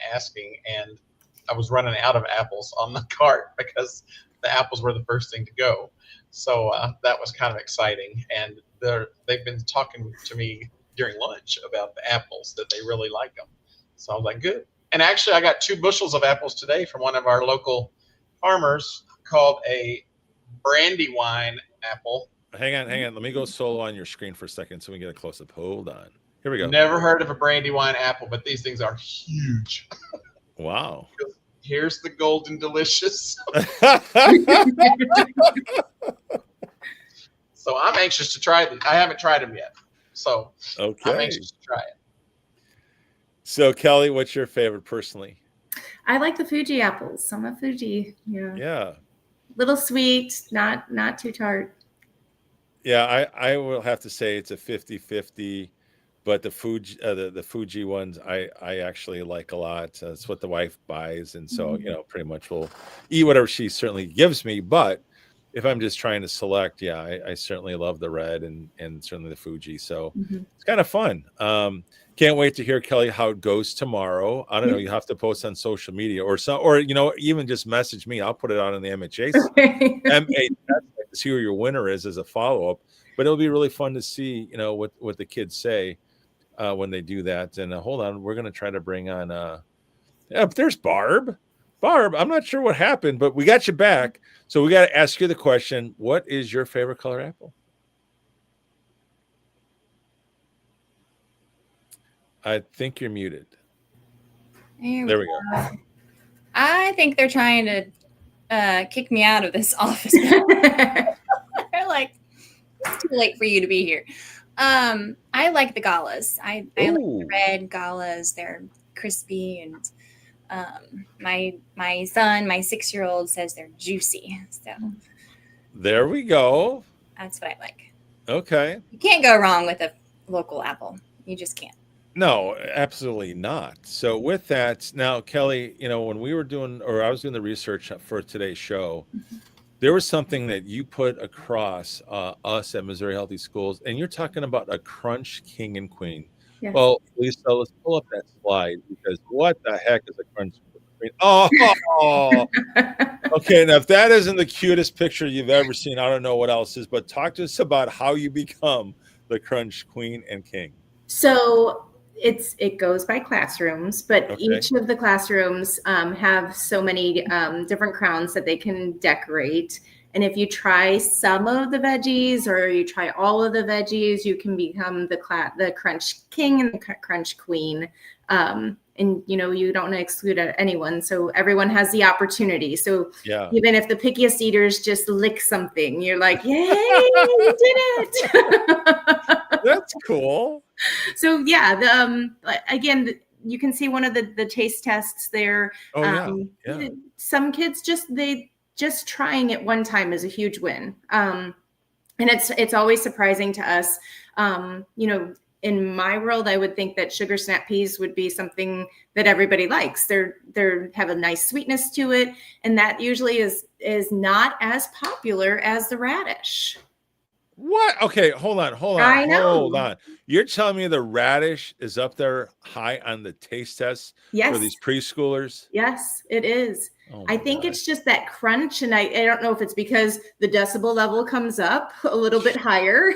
I was running out of apples on the cart because the apples were the first thing to go. So that was kind of exciting, and they've been talking to me during lunch about the apples, that they really like them. So I was like, good. And actually, I got 2 bushels of apples today from one of our local farmers called a Brandywine apple. Hang on. Let me go solo on your screen for a second so we get a close-up. Hold on. Here we go. Never heard of a Brandywine apple, but these things are huge. Wow. Here's the Golden Delicious. So I'm anxious to try these. I haven't tried them yet. So I'm anxious to try it. So Kelley, what's your favorite personally? I like the Fuji apples. I'm a Fuji. Yeah. Little sweet, not too tart. Yeah, I will have to say it's a 50-50, but the Fuji the Fuji ones I actually like a lot. That's what the wife buys, and so pretty much we'll eat whatever she certainly gives me. But if I'm just trying to select, I certainly love the red and certainly the Fuji. So it's kind of fun. Can't wait to hear, Kelley, how it goes tomorrow. I don't know. You have to post on social media or even just message me. I'll put it out on the MHS to see who your winner is as a follow-up. But it'll be really fun to see, what the kids say when they do that. And hold on, we're going to try to bring on. There's Barb. Barb, I'm not sure what happened, but we got you back. So we got to ask you the question: what is your favorite color apple? I think you're muted. There we go. I think they're trying to kick me out of this office. They're like, it's too late for you to be here. I like the galas. I like the red galas. They're crispy, and my son, my 6-year-old, says they're juicy. So there we go. That's what I like. Okay. You can't go wrong with a local apple. You just can't. No, absolutely not. So with that, now, Kelley, when we were I was doing the research for today's show, there was something that you put across us at Missouri Healthy Schools, and you're talking about a crunch king and queen. Yes. Well, Lisa, let's pull up that slide, because what the heck is a crunch queen? Oh, okay. Now, if that isn't the cutest picture you've ever seen, I don't know what else is, but talk to us about how you become the crunch queen and king. So it goes by classrooms, but each of the classrooms have so many different crowns that they can decorate. And if you try some of the veggies or you try all of the veggies, you can become the crunch king and the crunch queen. And you don't want to exclude anyone, so everyone has the opportunity. So even if the pickiest eaters just lick something, you're like, yay, you did it. That's cool. So again, you can see one of the taste tests there. Some kids just trying it one time is a huge win. And it's always surprising to us. in my world, I would think that sugar snap peas would be something that everybody likes. They're have a nice sweetness to it, and that usually is not as popular as the radish. What? Okay, hold on. I know. Hold on. You're telling me the radish is up there high on the taste test Yes. for these preschoolers? Yes, it is. Oh I my think God. it's just that crunch, and I don't know if it's because the decibel level comes up a little bit higher.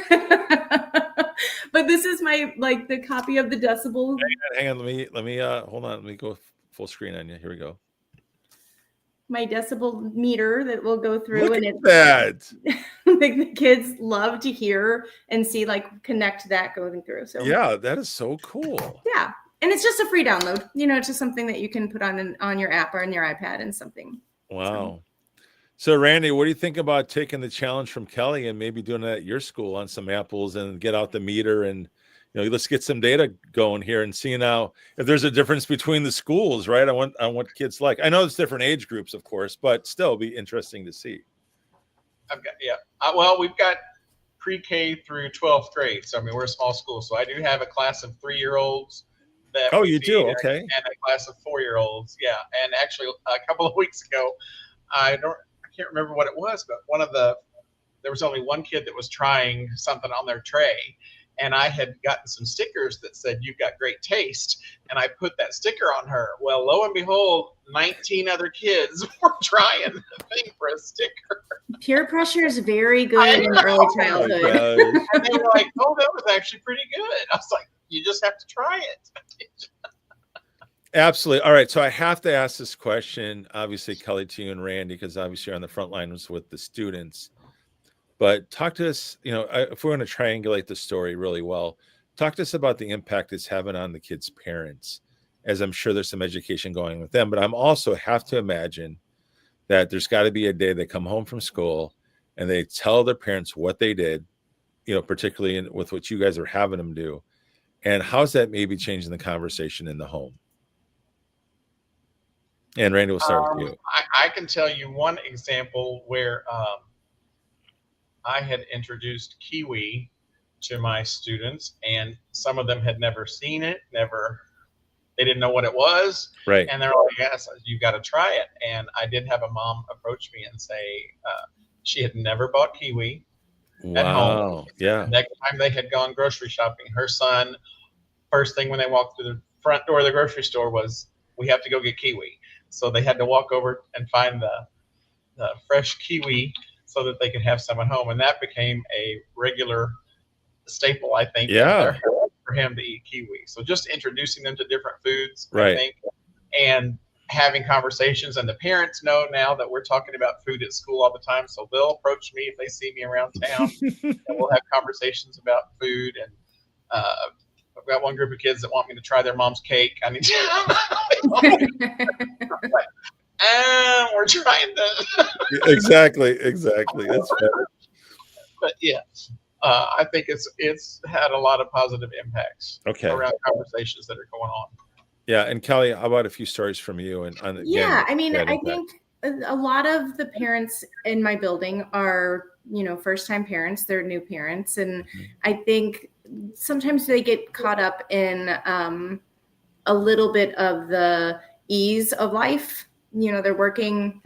But this is the copy of the decibel. Hang on. Let me hold on. Let me go full screen on you. Here we go. My decibel meter that will go through. Look and at it, that. the kids love to hear and see, connect that going through. So Yeah, that is so cool. yeah. And it's just a free download. It's just something that you can put on your app or on your iPad and something. Wow. So Randy, what do you think about taking the challenge from Kelley and maybe doing that at your school on some apples and get out the meter and, let's get some data going here and see now if there's a difference between the schools, right? On what kids like. I know it's different age groups, of course, but still be interesting to see. We've got pre-K through 12th grade. So, we're a small school. So I do have a class of 3-year-olds. Oh, you do? Okay. And a class of 4-year-olds. Yeah. And actually a couple of weeks ago, I can't remember what it was, but there was only one kid that was trying something on their tray. And I had gotten some stickers that said, "You've got great taste." And I put that sticker on her. Well, lo and behold, 19 other kids were trying the thing for a sticker. Peer pressure is very good in early childhood. And they were like, "Oh, that was actually pretty good." I was like, "You just have to try it." Absolutely. All right. So I have to ask this question, obviously, Kelley, to you and Randy, because obviously you're on the front lines with the students. But talk to us, if we're going to triangulate the story really well, talk to us about the impact it's having on the kids' parents, as I'm sure there's some education going with them. But I'm also have to imagine that there's got to be a day they come home from school and they tell their parents what they did, particularly with what you guys are having them do. And how's that maybe changing the conversation in the home? And Randy, we'll start with you. I can tell you one example where I had introduced kiwi to my students, and some of them had never seen it, they didn't know what it was. Right. And they're like, "Yes, you got to try it." And I did have a mom approach me and say she had never bought kiwi at home. Yeah. Next time they had gone grocery shopping, her son, first thing when they walked through the front door of the grocery store was, "We have to go get kiwi." So they had to walk over and find the fresh kiwi so that they could have some at home. And that became a regular staple, I think, for him to eat kiwi. So just introducing them to different foods, right. I think, and having conversations. And the parents know now that we're talking about food at school all the time. So they'll approach me if they see me around town, and we'll have conversations about food. And I've got one group of kids that want me to try their mom's cake. I mean, we're trying to. Exactly. That's fair. But yeah, I think it's had a lot of positive impacts around conversations that are going on. Yeah, and Kelley, how about a few stories from you? And I think a lot of the parents in my building are, first-time parents. They're new parents, and I think sometimes they get caught up in a little bit of the ease of life. They're working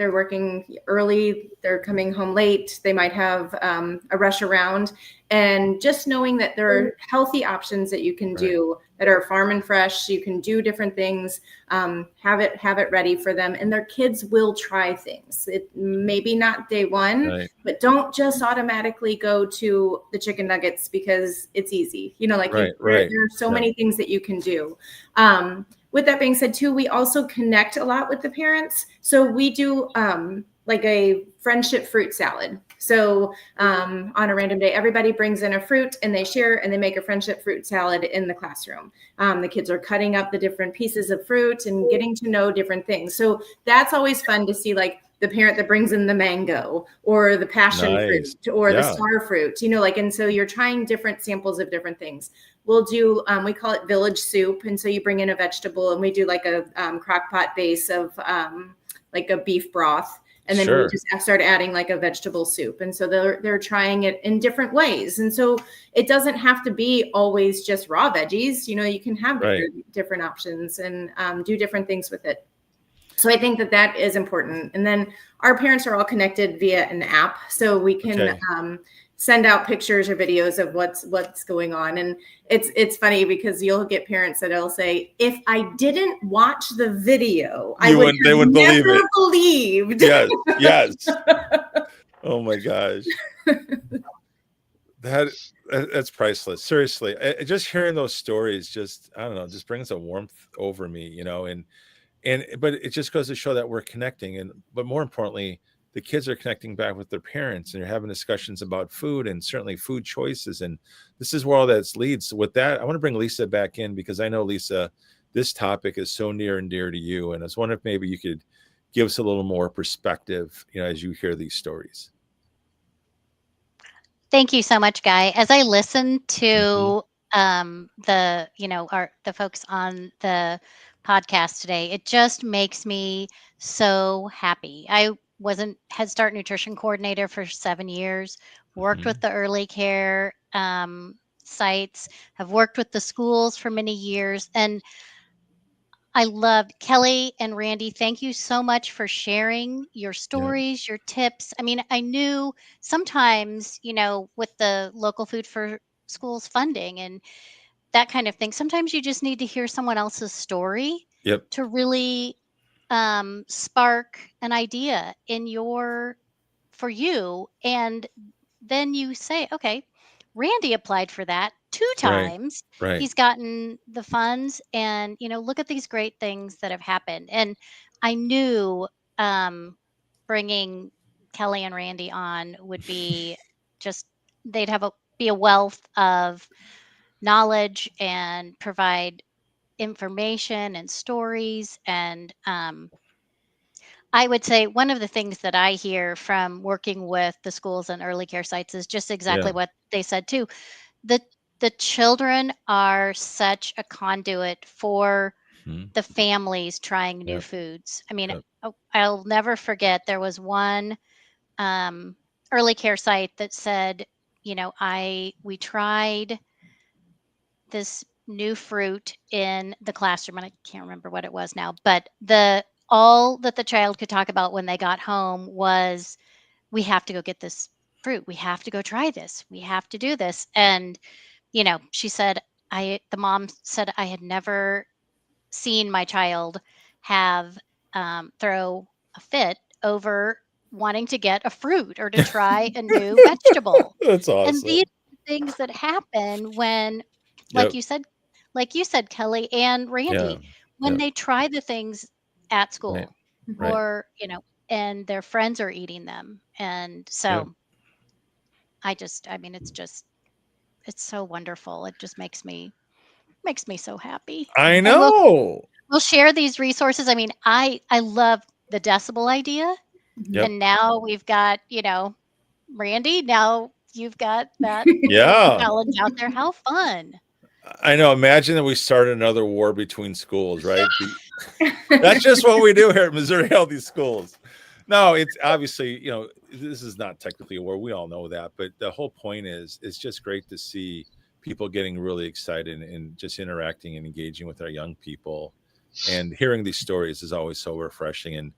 early, they're coming home late, they might have a rush around, and just knowing that there are healthy options that you can do that are farm and fresh, you can do different things, have it ready for them, and their kids will try things. It maybe not day one, but don't just automatically go to the chicken nuggets because it's easy. There are so many things that you can do. With that being said, too, we also connect a lot with the parents. So we do a friendship fruit salad. So on a random day, everybody brings in a fruit and they share and they make a friendship fruit salad in the classroom. The kids are cutting up the different pieces of fruit and getting to know different things. So that's always fun to see, the parent that brings in the mango or the passion fruit or the star fruit, and so you're trying different samples of different things. We'll do, we call it village soup. And so you bring in a vegetable and we do a crock pot base of a beef broth. And then Sure. we just start adding like a vegetable soup. And so they're trying it in different ways. And so it doesn't have to be always just raw veggies. You can have Right. different options and do different things with it. So I think that is important. And then our parents are all connected via an app, so we can send out pictures or videos of what's going on. And it's funny because you'll get parents that'll say, if I didn't watch the video, they would never believed. Yes. Oh my gosh. That's priceless. Seriously. Just hearing those stories, just brings a warmth over me, but it just goes to show that we're connecting. But more importantly, the kids are connecting back with their parents, and you're having discussions about food and certainly food choices. And this is where all that leads. So with that, I want to bring Lisa back in, because I know, Lisa, this topic is so near and dear to you. And I was wondering if maybe you could give us a little more perspective, as you hear these stories. Thank you so much, Guy. As I listen to the folks on the podcast today, it just makes me so happy. I wasn't Head Start nutrition coordinator for 7 years, worked with the early care sites, have worked with the schools for many years. And I loved Kelley and Randy. Thank you so much for sharing your stories, your tips. I mean, I knew sometimes, with the local food for schools funding and that kind of thing, sometimes you just need to hear someone else's story to really spark an idea for you. And then you say, okay, Randy applied for that 2 times. Right. He's gotten the funds, and, look at these great things that have happened. And I knew bringing Kelley and Randy on would be they'd be a wealth of knowledge and provide information and stories. And I would say one of the things that I hear from working with the schools and early care sites is just exactly what they said too. The children are such a conduit for the families trying new foods. I mean, I'll never forget, there was one early care site that said, we tried this new fruit in the classroom, and I can't remember what it was now, but all that the child could talk about when they got home was, we have to go get this fruit. We have to go try this. We have to do this. And, she said, the mom said, I had never seen my child have throw a fit over wanting to get a fruit or to try a new vegetable. That's awesome. And these are things that happen when, like you said, Kelley and Randy, when they try the things at school or, and their friends are eating them. And so it's so wonderful. It just makes me so happy. I know. We'll share these resources. I mean, I love the decibel idea. And now we've got, Randy, now you've got that challenge out there. How fun. I know. Imagine that we started another war between schools, right? That's just what we do here at Missouri Healthy Schools. No, it's obviously, this is not technically a war. We all know that. But the whole point is, it's just great to see people getting really excited and just interacting and engaging with our young people. And hearing these stories is always so refreshing. And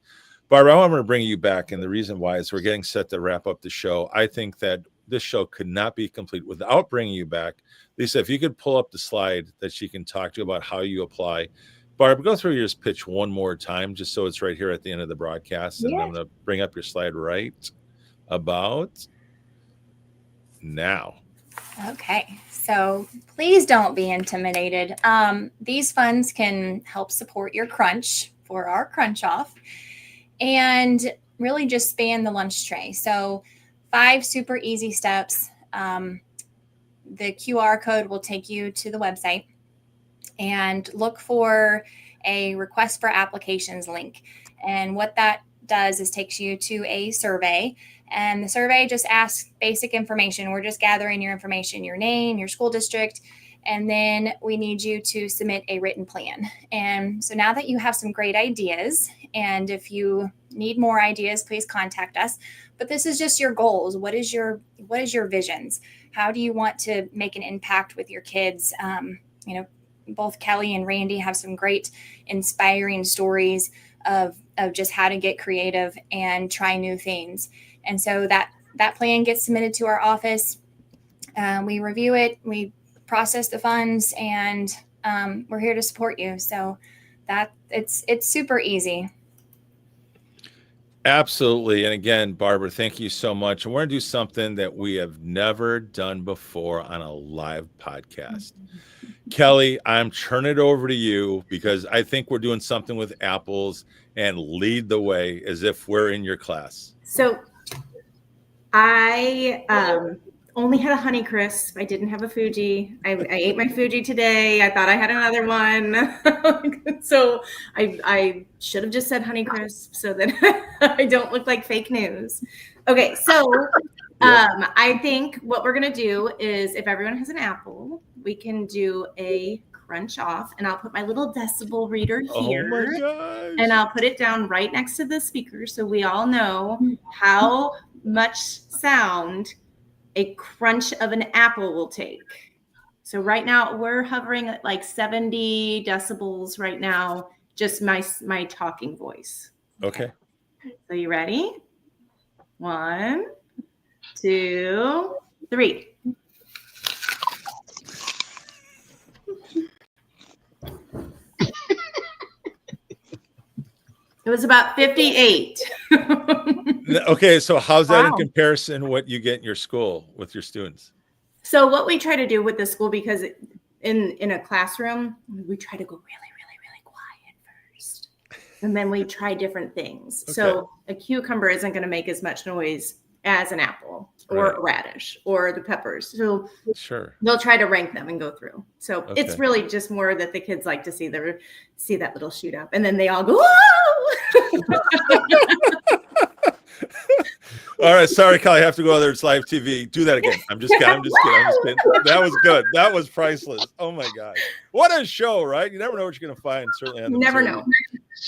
Barbara, I want to bring you back. And the reason why is we're getting set to wrap up the show. I think that this show could not be complete without bringing you back. Lisa, if you could pull up the slide that she can talk to you about how you apply. Barb, go through your pitch one more time, just so it's right here at the end of the broadcast. And I'm going to bring up your slide right about now. Okay, so please don't be intimidated. These funds can help support your crunch for our crunch off and really just span the lunch tray. So 5 super easy steps. The QR code will take you to the website, and look for a request for applications link. And what that does is takes you to a survey, and the survey just asks basic information. We're just gathering your information, your name, your school district, And then we need you to submit a written plan. And so now that you have some great ideas, and if you need more ideas, please contact us. But this is just your goals. What is your visions? How do you want to make an impact with your kids? Both Kelley and Randy have some great inspiring stories of just how to get creative and try new things. And so that plan gets submitted to our office. We review it, we process the funds, and we're here to support you. So that it's super easy. Absolutely. And again, Barbara, thank you so much. And we're going to do something that we have never done before on a live podcast. Kelley, I'm turning it over to you because I think we're doing something with apples, and lead the way as if we're in your class. So I only had a Honeycrisp. I didn't have a Fuji. I ate my Fuji today. I thought I had another one. So I should have just said Honeycrisp so that I don't look like fake news. Okay, so I think what we're going to do is, if everyone has an apple, we can do a crunch off, and I'll put my little decibel reader here. Oh my gosh. And I'll put it down right next to the speaker so we all know how much sound a crunch of an apple will take. So right now we're hovering at like 70 decibels right now, just my talking voice. Okay. So you ready? 1, 2, 3. It was about 58. Okay, so how's that in Wow. comparison to what you get in your school with your students? So what we try to do with the school, because in a classroom, we try to go really, really, really quiet first. And then we try different things. Okay. So a cucumber isn't going to make as much noise as an apple or a radish or the peppers. So Sure. they'll try to rank them and go through. So it's Okay. really just more that the kids like to see that little shoot up, and then they all go, whoa! All right, sorry, Kelley, I have to go there. It's live TV. Do that again. I'm just kidding. That was good. That was priceless. Oh my God. What a show, right? You never know what you're going to find, certainly on the Never Missouri know.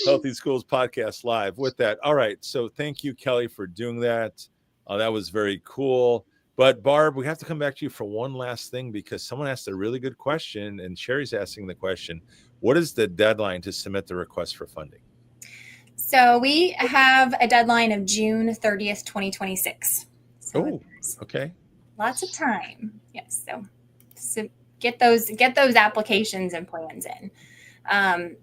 Healthy Schools Podcast Live. With that, all right, so thank you, Kelley, for doing that. That was very cool. But Barb, we have to come back to you for one last thing, because someone asked a really good question, and Sherry's asking the question: what is the deadline to submit the request for funding? So we have a deadline of June 30th, 2026. So Oh, okay. lots of time. Yes. So get those applications and plans in. I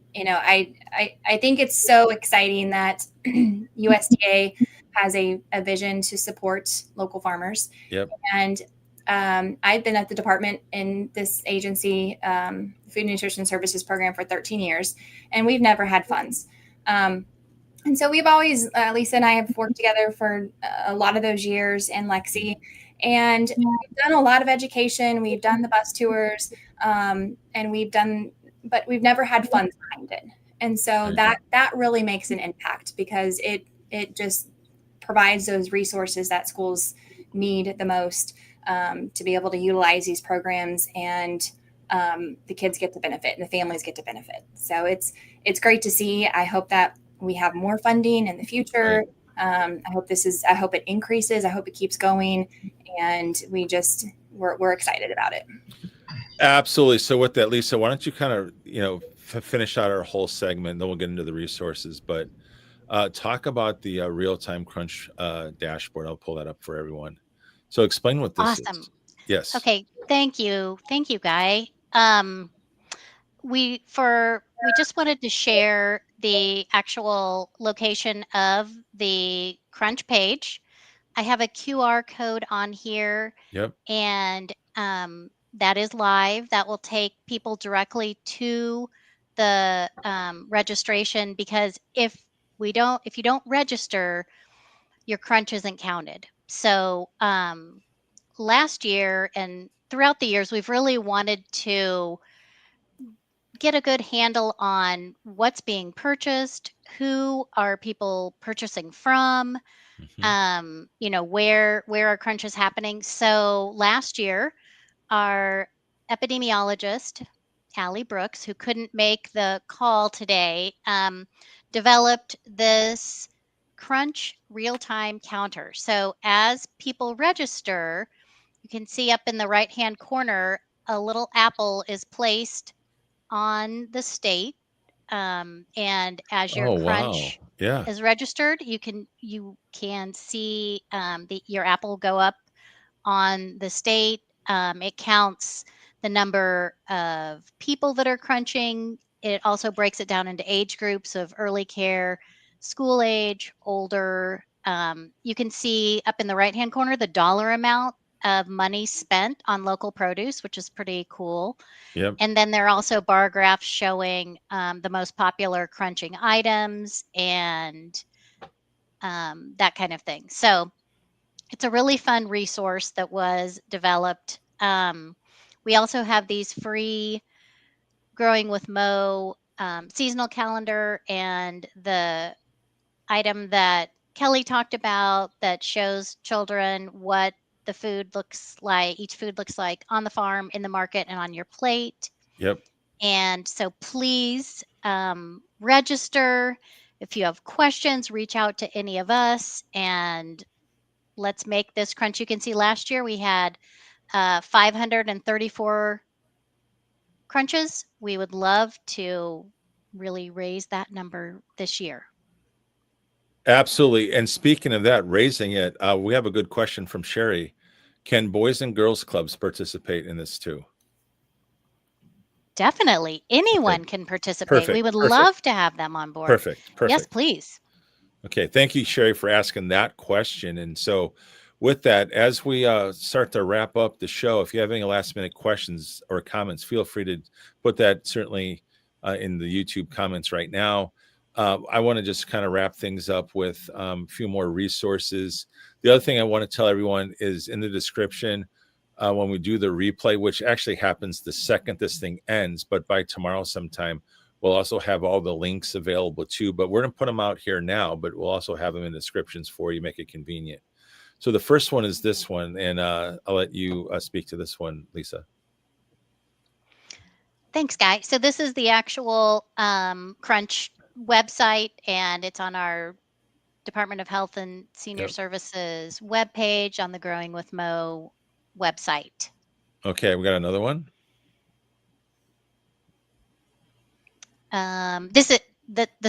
think it's so exciting that USDA has a vision to support local farmers. Yep. And I've been at the department in this agency, Food and Nutrition Services program, for 13 years, and we've never had funds. And so we've always, Lisa and I have worked together for a lot of those years, and Lexi, and we've done a lot of education. We've done the bus tours, and but we've never had funds behind it. And so that really makes an impact, because it just provides those resources that schools need the most to be able to utilize these programs, and the kids get to benefit and the families get to benefit. So it's great to see. I hope that we have more funding in the future. I hope it increases. I hope it keeps going, and we're excited about it. Absolutely. So with that, Lisa, why don't you kind of, finish out our whole segment, then we'll get into the resources, but talk about the real-time crunch dashboard. I'll pull that up for everyone. So explain what this Awesome. is. Yes. Okay. Thank you, Guy. We just wanted to share the actual location of the crunch page. I have a QR code on here. Yep. And that is live. That will take people directly to the registration, because if you don't register, your crunch isn't counted. So last year and throughout the years, we've really wanted to get a good handle on what's being purchased, who are people purchasing from, where our crunch is happening. So last year, our epidemiologist, Allie Brooks, who couldn't make the call today, developed this Crunch real-time counter. So as people register, you can see up in the right-hand corner, a little apple is placed on the state. And as your Oh, wow. Crunch Yeah. is registered, you can see your apple go up on the state. It counts the number of people that are crunching. It also breaks it down into age groups of early care, school age, older. You can see up in the right-hand corner the dollar amount of money spent on local produce, which is pretty cool. Yep. And then there are also bar graphs showing the most popular crunching items and that kind of thing. So it's a really fun resource that was developed. We also have these free Growing with Mo seasonal calendar, and the item that Kelley talked about that shows children what the food looks like, each food looks like on the farm, in the market, and on your plate. Yep. And so please register. If you have questions, reach out to any of us and let's make this crunch. You can see last year we had 534 crunches. We would love to really raise that number this year. Absolutely. And speaking of that, raising it, we have a good question from Sherry. Can boys and girls clubs participate in this too? Definitely. Anyone can participate. We would love to have them on board. Perfect. Yes, please. Okay. Thank you, Sherry, for asking that question. And so with that, as we start to wrap up the show, if you have any last minute questions or comments, feel free to put that certainly in the YouTube comments right now. I want to just kind of wrap things up with a few more resources. The other thing I want to tell everyone is in the description, when we do the replay, which actually happens the second this thing ends, but by tomorrow sometime, we'll also have all the links available too. But we're going to put them out here now, but we'll also have them in descriptions for you, make it convenient. So the first one is this one, and I'll let you speak to this one, Lisa. Thanks, Guy. So this is the actual Crunch website, and it's on our Department of Health and Senior Services webpage on the Growing with Mo website. Okay, we got another one. This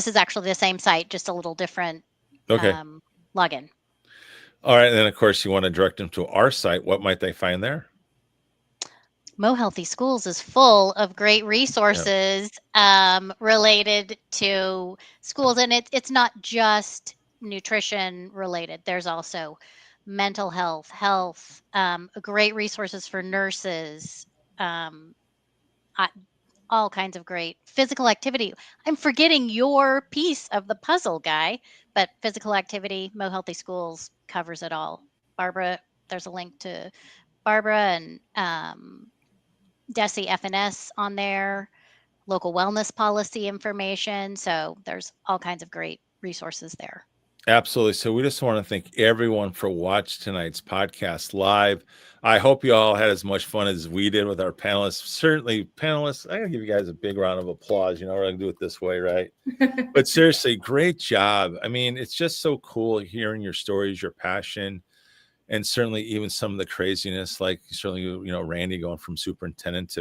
is actually the same site, just a little different login. All right, and then of course you want to direct them to our site. What might they find there? Mo Healthy Schools is full of great resources related to schools, and it's not just nutrition related. There's also mental health, great resources for nurses, all kinds of great physical activity. I'm forgetting your piece of the puzzle, Guy, but physical activity, Mo Healthy Schools covers it all. Barbara, there's a link to Barbara and DESE FNS on there, local wellness policy information. So there's all kinds of great resources there. Absolutely. So we just want to thank everyone for watching tonight's podcast live. I hope you all had as much fun as we did with our panelists. Certainly, panelists, I gotta give you guys a big round of applause. You know, we're gonna do it this way, right? But seriously, great job. I mean, it's just so cool hearing your stories, your passion, and certainly even some of the craziness, like certainly, you know, Randy going from superintendent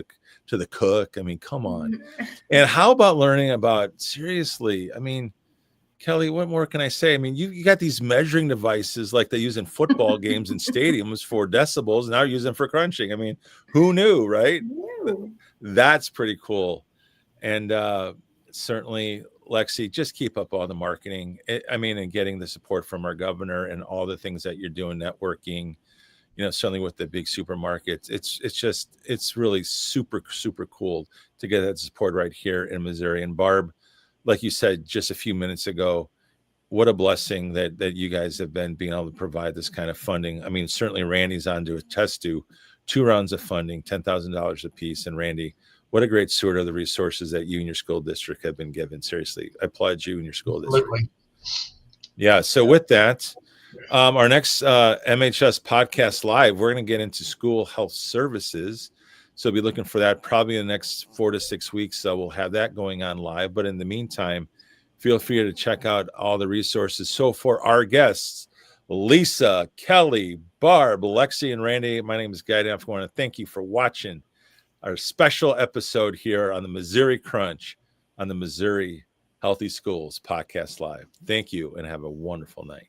to the cook. I mean, come on. And how about learning about, seriously, I mean, Kelley, what more can I say? I mean, you got these measuring devices like they use in football games and stadiums for decibels. And now you're using them for crunching. I mean, who knew, right? That's pretty cool. And certainly, Lexi, just keep up all the marketing. And getting the support from our governor and all the things that you're doing, networking, you know, certainly with the big supermarkets. It's really super, super cool to get that support right here in Missouri. And Barb, like you said just a few minutes ago, what a blessing that you guys have been being able to provide this kind of funding. I mean, certainly Randy's on to attest to 2 rounds of funding, $10,000 a piece. And Randy, what a great steward of the resources that you and your school district have been given. Seriously, I applaud you and your school district. Absolutely. Yeah. So with that, our next MHS Podcast Live, we're going to get into school health services. So be looking for that probably in the next 4 to 6 weeks. So we'll have that going on live. But in the meantime, feel free to check out all the resources. So for our guests, Lisa, Kelley, Barb, Lexi, and Randy, my name is Goddard. I want to thank you for watching our special episode here on the Missouri Crunch on the Missouri Healthy Schools Podcast Live. Thank you and have a wonderful night.